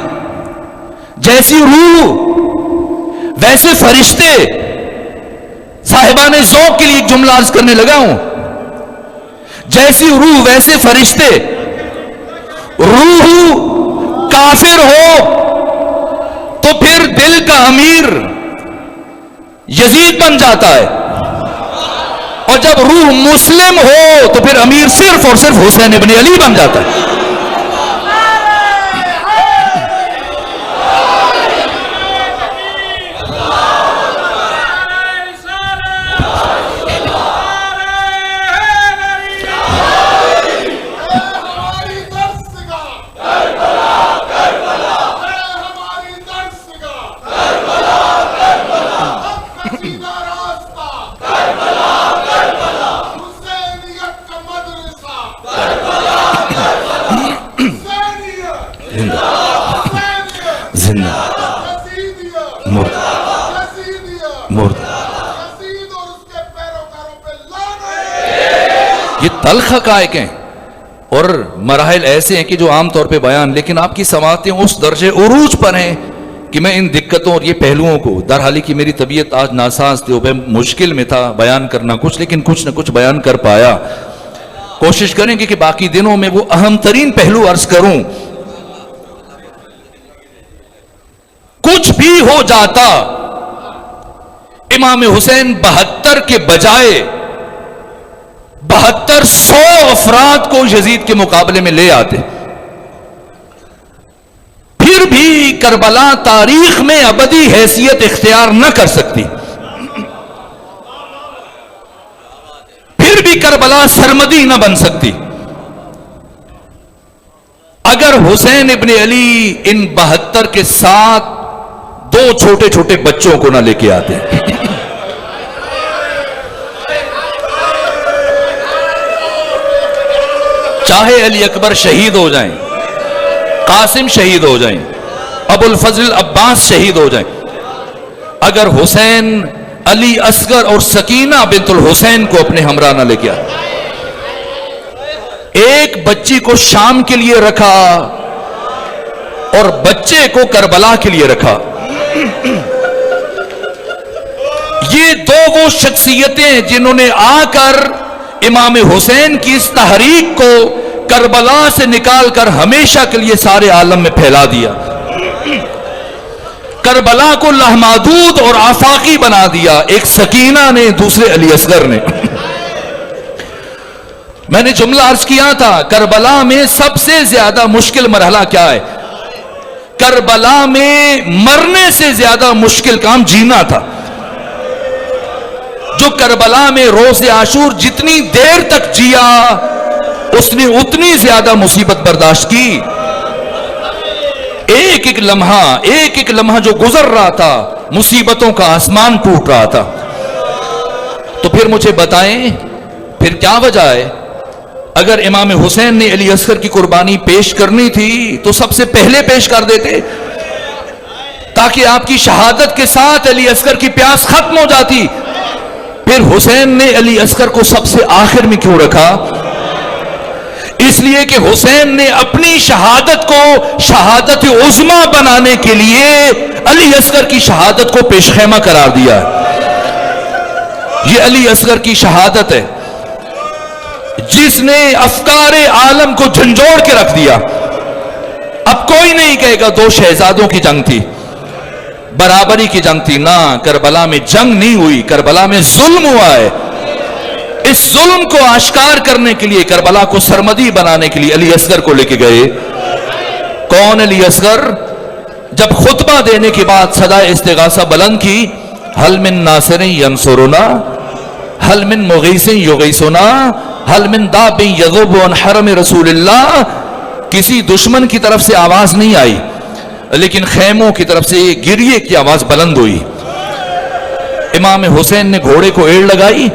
جیسی روح ویسے فرشتے. صاحبان ذوق کے لیے ایک جملہ عرض کرنے لگا ہوں. جیسی روح ویسے فرشتے. روح کافر ہو تو پھر دل کا امیر یزید بن جاتا ہے, اور جب روح مسلم ہو تو پھر امیر صرف اور صرف حسین ابن علی بن جاتا ہے. زندہ مرد مرد. یہ تلخ حقائق ہیں اور مراحل ایسے ہیں کہ جو عام طور پہ بیان، لیکن آپ کی سماعتیں اس درجے عروج پر ہیں کہ میں ان دقتوں اور یہ پہلوؤں کو، درحالی کہ میری طبیعت آج ناساز تھی، وہ مشکل میں تھا بیان کرنا کچھ، لیکن کچھ نہ کچھ بیان کر پایا. کوشش کریں گے کہ باقی دنوں میں وہ اہم ترین پہلو عرض کروں. کچھ بھی ہو جاتا، امام حسین 72 کے بجائے 7200 افراد کو یزید کے مقابلے میں لے آتے. پھر بھی کربلا تاریخ میں ابدی حیثیت اختیار نہ کر سکتی. پھر بھی کربلا سرمدی نہ بن سکتی اگر حسین ابن علی ان 72 کے ساتھ 2 چھوٹے چھوٹے بچوں کو نہ لے کے آتے. چاہے علی اکبر شہید ہو جائیں، قاسم شہید ہو جائیں، ابو الفضل عباس شہید ہو جائیں، اگر حسین علی اصغر اور سکینہ بنت الحسین کو اپنے ہمراہ نہ لے کے آئے. ایک بچی کو شام کے لیے رکھا اور بچے کو کربلا کے لیے رکھا. یہ 2 وہ شخصیتیں جنہوں نے آ کر امام حسین کی اس تحریک کو کربلا سے نکال کر ہمیشہ کے لیے سارے عالم میں پھیلا دیا. کربلا کو لامحدود اور آفاقی بنا دیا. ایک سکینہ نے، دوسرے علی اصغر نے. میں نے جملہ عرض کیا تھا، کربلا میں سب سے زیادہ مشکل مرحلہ کیا ہے؟ کربلا میں مرنے سے زیادہ مشکل کام جینا تھا. جو کربلا میں روز عاشور جتنی دیر تک جیا، اس نے اتنی زیادہ مصیبت برداشت کی. ایک ایک لمحہ جو گزر رہا تھا، مصیبتوں کا آسمان ٹوٹ رہا تھا. تو پھر مجھے بتائیں، پھر کیا وجہ ہے؟ اگر امام حسین نے علی اصغر کی قربانی پیش کرنی تھی تو سب سے پہلے پیش کر دیتے، تاکہ آپ کی شہادت کے ساتھ علی اصغر کی پیاس ختم ہو جاتی. پھر حسین نے علی اصغر کو سب سے آخر میں کیوں رکھا؟ اس لیے کہ حسین نے اپنی شہادت کو شہادت عظمی بنانے کے لیے علی اصغر کی شہادت کو پیش خیمہ قرار دیا. یہ علی اصغر کی شہادت ہے جس نے افکار عالم کو جھنجھوڑ کے رکھ دیا. اب کوئی نہیں کہے گا 2 شہزادوں کی جنگ تھی، برابری کی جنگ تھی. نہ، کربلا میں جنگ نہیں ہوئی، کربلا میں ظلم ہوا ہے. اس ظلم کو آشکار کرنے کے لیے، کربلا کو سرمدی بنانے کے لیے علی اصغر کو لے کے گئے. کون علی اصغر؟ جب خطبہ دینے کے بعد صدا استغاثہ بلند کی، حل من ناصر ینصرنا، حل من مغیث یغیثنا، حل من داب یذب عن حرم رسول اللہ. کسی دشمن کی طرف سے آواز نہیں آئی، لیکن خیموں کی طرف سے گریے کی آواز بلند ہوئی. امام حسین نے گھوڑے کو ایڑ لگائی،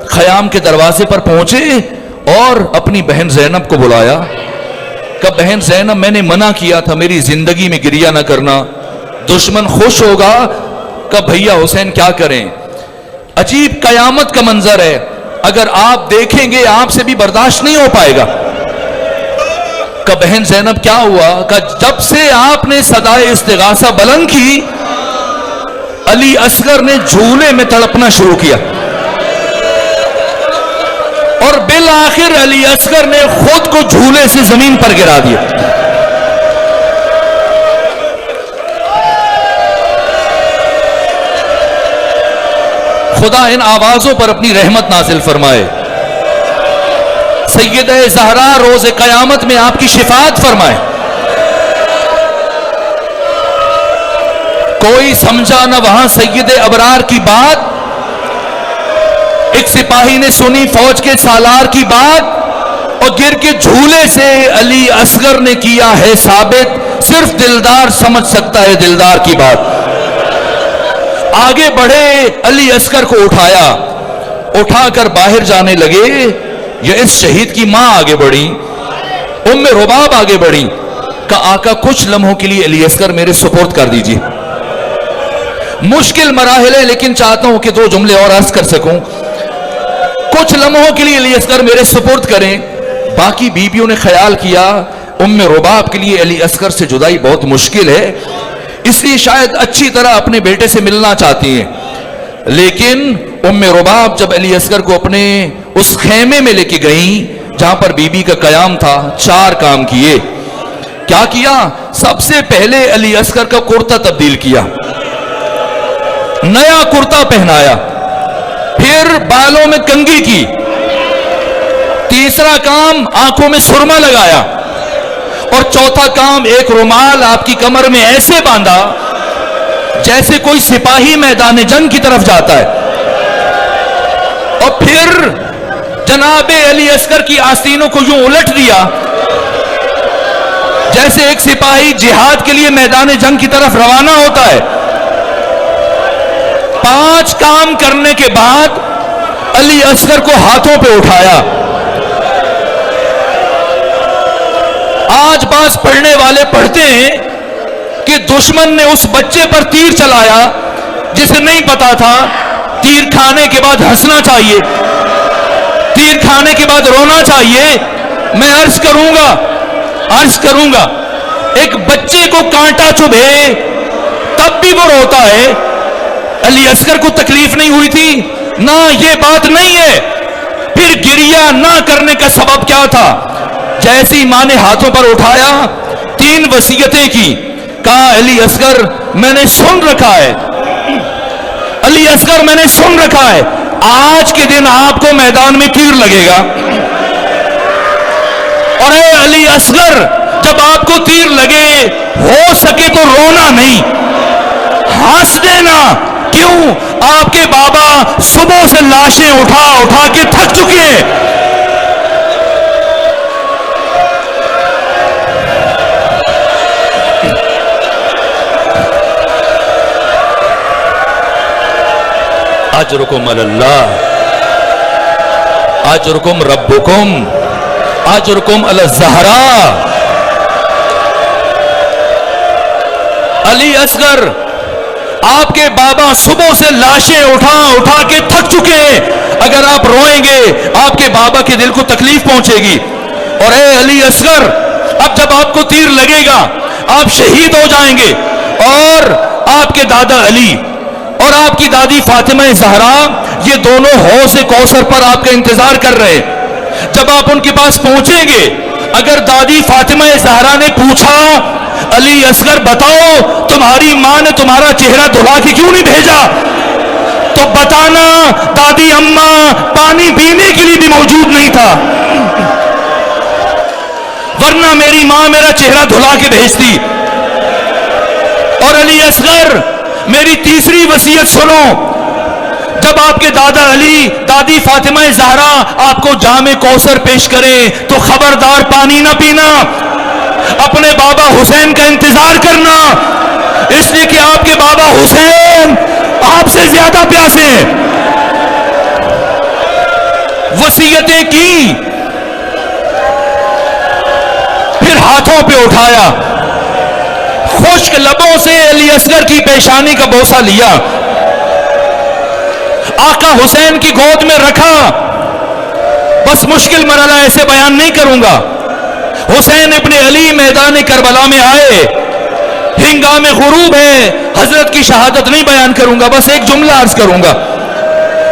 خیام کے دروازے پر پہنچے اور اپنی بہن زینب کو بلایا. کہ بہن زینب، میں نے منع کیا تھا میری زندگی میں گریہ نہ کرنا، دشمن خوش ہوگا. کہ بھیا حسین کیا کریں؟ عجیب قیامت کا منظر ہے، اگر آپ دیکھیں گے آپ سے بھی برداشت نہیں ہو پائے گا. کہ بہن زینب کیا ہوا؟ کہ جب سے آپ نے صدائے استغاثہ بلند کی، علی اصغر نے جھولے میں تڑپنا شروع کیا اور بالآخر علی اصغر نے خود کو جھولے سے زمین پر گرا دیا. خدا ان آوازوں پر اپنی رحمت نازل فرمائے. سیدہ زہرا روز قیامت میں آپ کی شفاعت فرمائے. کوئی سمجھا نہ وہاں سید ابرار کی بات، ایک سپاہی نے سنی فوج کے سالار کی بات اور گر کے جھولے سے علی اصغر نے کیا ہے ثابت، صرف دلدار سمجھ سکتا ہے دلدار کی بات. آگے بڑھے، علی اصغر کو اٹھایا، اٹھا کر باہر جانے لگے. یہ اس شہید کی ماں آگے بڑھی، ام رباب آگے بڑھی. کہ آقا کچھ لمحوں کے لیے علی اصغر میرے سپورٹ کر دیجیے. مشکل مراحل ہے لیکن چاہتا ہوں کہ 2 جملے اور عرض کر سکوں. کچھ لمحوں کے لیے علی اصغر میرے سپورٹ کریں. باقی بیویوں نے خیال کیا ام رباب کے لیے علی اصغر سے جدائی بہت مشکل ہے، اس لیے شاید اچھی طرح اپنے بیٹے سے ملنا چاہتی ہیں. لیکن ام رباب جب علی اصغر کو اپنے اس خیمے میں لے کے گئیں جہاں پر بی بی کا قیام تھا، 4 کام کیے. کیا کیا؟ سب سے پہلے علی اصغر کا کرتا تبدیل کیا، نیا کرتا پہنایا، پھر بالوں میں کنگھی کی. تیسرا کام آنکھوں میں سرما لگایا، اور چوتھا کام ایک رومال آپ کی کمر میں ایسے باندھا جیسے کوئی سپاہی میدان جنگ کی طرف جاتا ہے. اور پھر جناب علی اصغر کی آستینوں کو یوں الٹ دیا جیسے ایک سپاہی جہاد کے لیے میدان جنگ کی طرف روانہ ہوتا ہے. 5 کام کرنے کے بعد علی اصغر کو ہاتھوں پہ اٹھایا. آج بعض پڑھنے والے پڑھتے ہیں کہ دشمن نے اس بچے پر تیر چلایا جسے نہیں پتا تھا تیر کھانے کے بعد ہنسنا چاہیے، تیر کھانے کے بعد رونا چاہیے. میں عرض کروں گا ایک بچے کو کانٹا چبھے تب بھی وہ روتا ہے. علی اصغر کو تکلیف نہیں ہوئی تھی؟ نہ، یہ بات نہیں ہے. پھر گریہ نہ کرنے کا سبب کیا تھا؟ جیسی ماں نے ہاتھوں پر اٹھایا 3 وصیتیں کی. کہا علی اصغر میں نے سن رکھا ہے، علی اصغر میں نے سن رکھا ہے، آج کے دن آپ کو میدان میں تیر لگے گا. اور اے علی اصغر جب آپ کو تیر لگے ہو سکے تو رونا نہیں، ہنس دینا. کیوں؟ آپ کے بابا صبح سے لاشیں اٹھا اٹھا کے تھک چکے ہیں. اجرکم اللہ، اجرکم ربکم، اجرکم علی الزہراء. علی اصغر آپ کے بابا صبح سے لاشیں اٹھا اٹھا کے تھک چکے ہیں. اگر آپ روئیں گے آپ کے بابا کے دل کو تکلیف پہنچے گی. اور اے علی اصغر اب جب آپ کو تیر لگے گا آپ شہید ہو جائیں گے، اور آپ کے دادا علی اور آپ کی دادی فاطمہ زہرا یہ دونوں حوض کوثر پر آپ کا انتظار کر رہے. جب آپ ان کے پاس پہنچیں گے اگر دادی فاطمہ زہرا نے پوچھا علی اصغر بتاؤ تمہاری ماں نے تمہارا چہرہ دھلا کے کیوں نہیں بھیجا، تو بتانا دادی اماں پانی پینے کے لیے بھی موجود نہیں تھا، ورنہ میری ماں میرا چہرہ دھلا کے بھیجتی. اور علی اصغر میری تیسری وصیت سنو. جب آپ کے دادا علی دادی فاطمہ زہرا آپ کو جام کوثر پیش کریں تو خبردار پانی نہ پینا، اپنے بابا حسین کا انتظار کرنا، اس لیے کہ آپ کے بابا حسین آپ سے زیادہ پیاسے ہیں. وصیتیں کی، پھر ہاتھوں پہ اٹھایا، خشک لبوں سے علی اصغر کی پیشانی کا بوسہ لیا، آقا حسین کی گود میں رکھا. بس مشکل مرحلہ ایسے بیان نہیں کروں گا. حسین ابن علی میدان کربلا میں آئے، ہنگام غروب ہے، حضرت کی شہادت نہیں بیان کروں گا، بس ایک جملہ عرض کروں گا.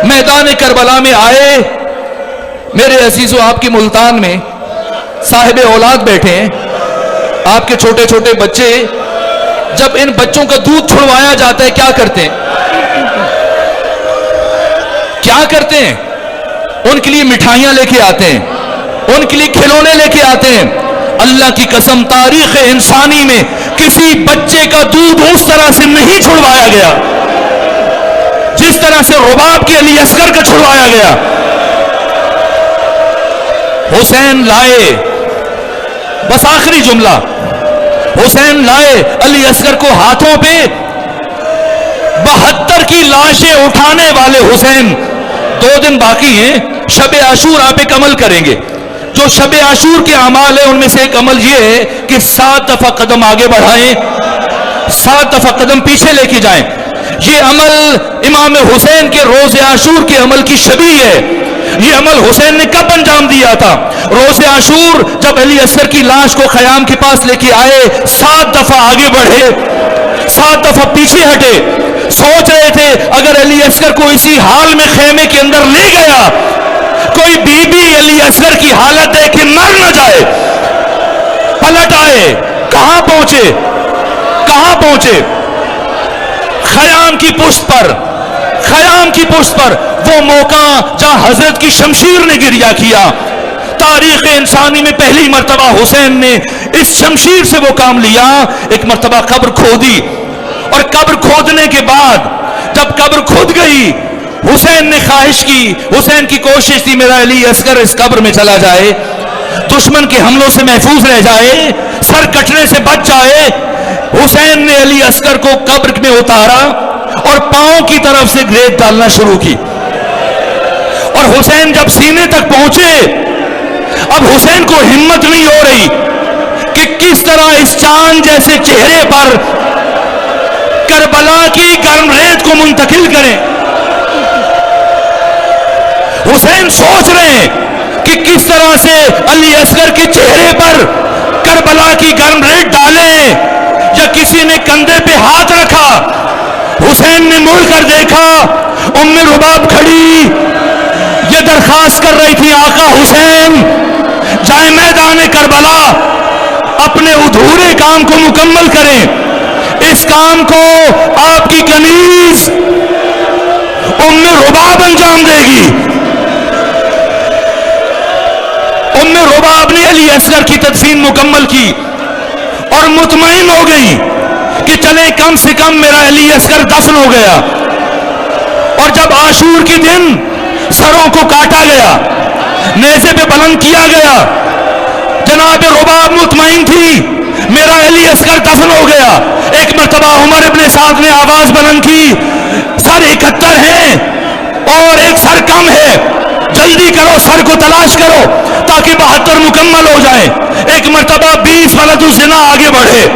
میدان کربلا میں آئے، میرے عزیزو آپ کی ملتان میں صاحب اولاد بیٹھے ہیں، آپ کے چھوٹے چھوٹے بچے، جب ان بچوں کا دودھ چھڑوایا جاتا ہے کیا کرتے ہیں؟ کیا کرتے ہیں؟ ان کے لیے مٹھائیاں لے کے آتے ہیں، ان کے لیے کھلونے لے کے آتے ہیں. اللہ کی قسم تاریخ انسانی میں کسی بچے کا دودھ اس طرح سے نہیں چھڑوایا گیا جس طرح سے رباب کے علی اصغر کا چھڑوایا گیا. حسین لائے، بس آخری جملہ، حسین لائے علی اصغر کو ہاتھوں پہ. 72 کی لاشیں اٹھانے والے حسین، 2 دن باقی ہیں، شب عاشور آپ ایک عمل کریں گے. جو شب عاشور کے اعمال ہیں ان میں سے ایک عمل یہ ہے کہ 7 دفعہ قدم آگے بڑھائیں، 7 دفعہ قدم پیچھے لے کے جائیں. یہ عمل امام حسین کے روز عاشور کے عمل کی شبیہ ہے. یہ عمل حسین نے کب انجام دیا تھا؟ روز عاشور جب علی اصغر کی لاش کو خیام کے پاس لے کے آئے، 7 دفعہ آگے بڑھے، 7 دفعہ پیچھے ہٹے. سوچ رہے تھے اگر علی اصغر کو اسی حال میں خیمے کے اندر لے گیا، کوئی بی بی علی اصغر کی حالت دیکھ کے مر نہ جائے. پلٹ آئے، کہاں پہنچے؟ کہاں پہنچے؟ خیام کی پشت پر. خیام کی پشت پر وہ موقع جہاں حضرت کی شمشیر نے گریہ کیا. تاریخ انسانی میں پہلی مرتبہ حسین نے اس شمشیر سے وہ کام لیا. ایک مرتبہ قبر کھودی، اور قبر کھودنے کے بعد جب قبر کھود گئی، حسین نے خواہش کی، حسین کی کوشش تھی میرا علی اصغر اس قبر میں چلا جائے، دشمن کے حملوں سے محفوظ رہ جائے، سر کٹنے سے بچ جائے. حسین نے علی اصغر کو قبر میں اتارا اور پاؤں کی طرف سے گریت ڈالنا شروع کی. اور حسین جب سینے تک پہنچے، اب حسین کو ہمت نہیں ہو رہی کہ کس طرح اس چاند جیسے چہرے پر کربلا کی گرم ریت کو منتقل کریں. حسین سوچ رہے ہیں کہ کس طرح سے علی اصغر کے چہرے پر کربلا کی گرم ریت ڈالیں، یا کسی نے کندھے پہ ہاتھ رکھا. حسین نے مڑ کر دیکھا، ام رباب کھڑی یہ درخواست کر رہی تھی آقا حسین جائیں میدان کربلا، اپنے ادھورے کام کو مکمل کریں. اس کام کو آپ کی کنیز ام رباب انجام دے گی. ام رباب نے علی اصغر کی تدفین مکمل کی اور مطمئن ہو گئی کہ چلے کم سے کم میرا علی اصغر دفن ہو گیا. اور جب عاشور کے دن سروں کو کاٹا گیا، نیزے پہ بلند کیا گیا، جناب رباب مطمئن تھی میرا علی اصغر دفن ہو گیا. ایک مرتبہ عمر ابن سعد نے آواز بلند کی، سر 71 ہیں اور ایک سر کم ہے، جلدی کرو، سر کو تلاش کرو تاکہ 72 مکمل ہو جائیں. ایک مرتبہ 20 ولد الزنا آگے بڑھے،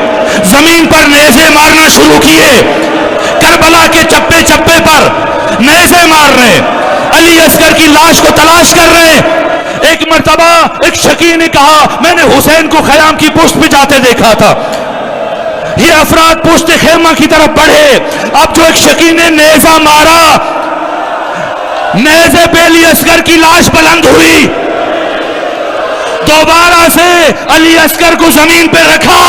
زمین پر نیزے مارنا شروع کیے، کربلا کے چپے چپے پر نیزے مار رہے، علی اصغر کی لاش کو تلاش کر رہے. ایک مرتبہ ایک شکی نے کہا میں نے حسین کو خیام کی پشت پہ جاتے دیکھا تھا. یہ افراد پشت خیمہ کی طرف بڑھے. اب جو ایک شکی نے نیزہ مارا، نیزے پہ علی اصغر کی لاش بلند ہوئی، دوبارہ سے علی اصغر کو زمین پہ رکھا.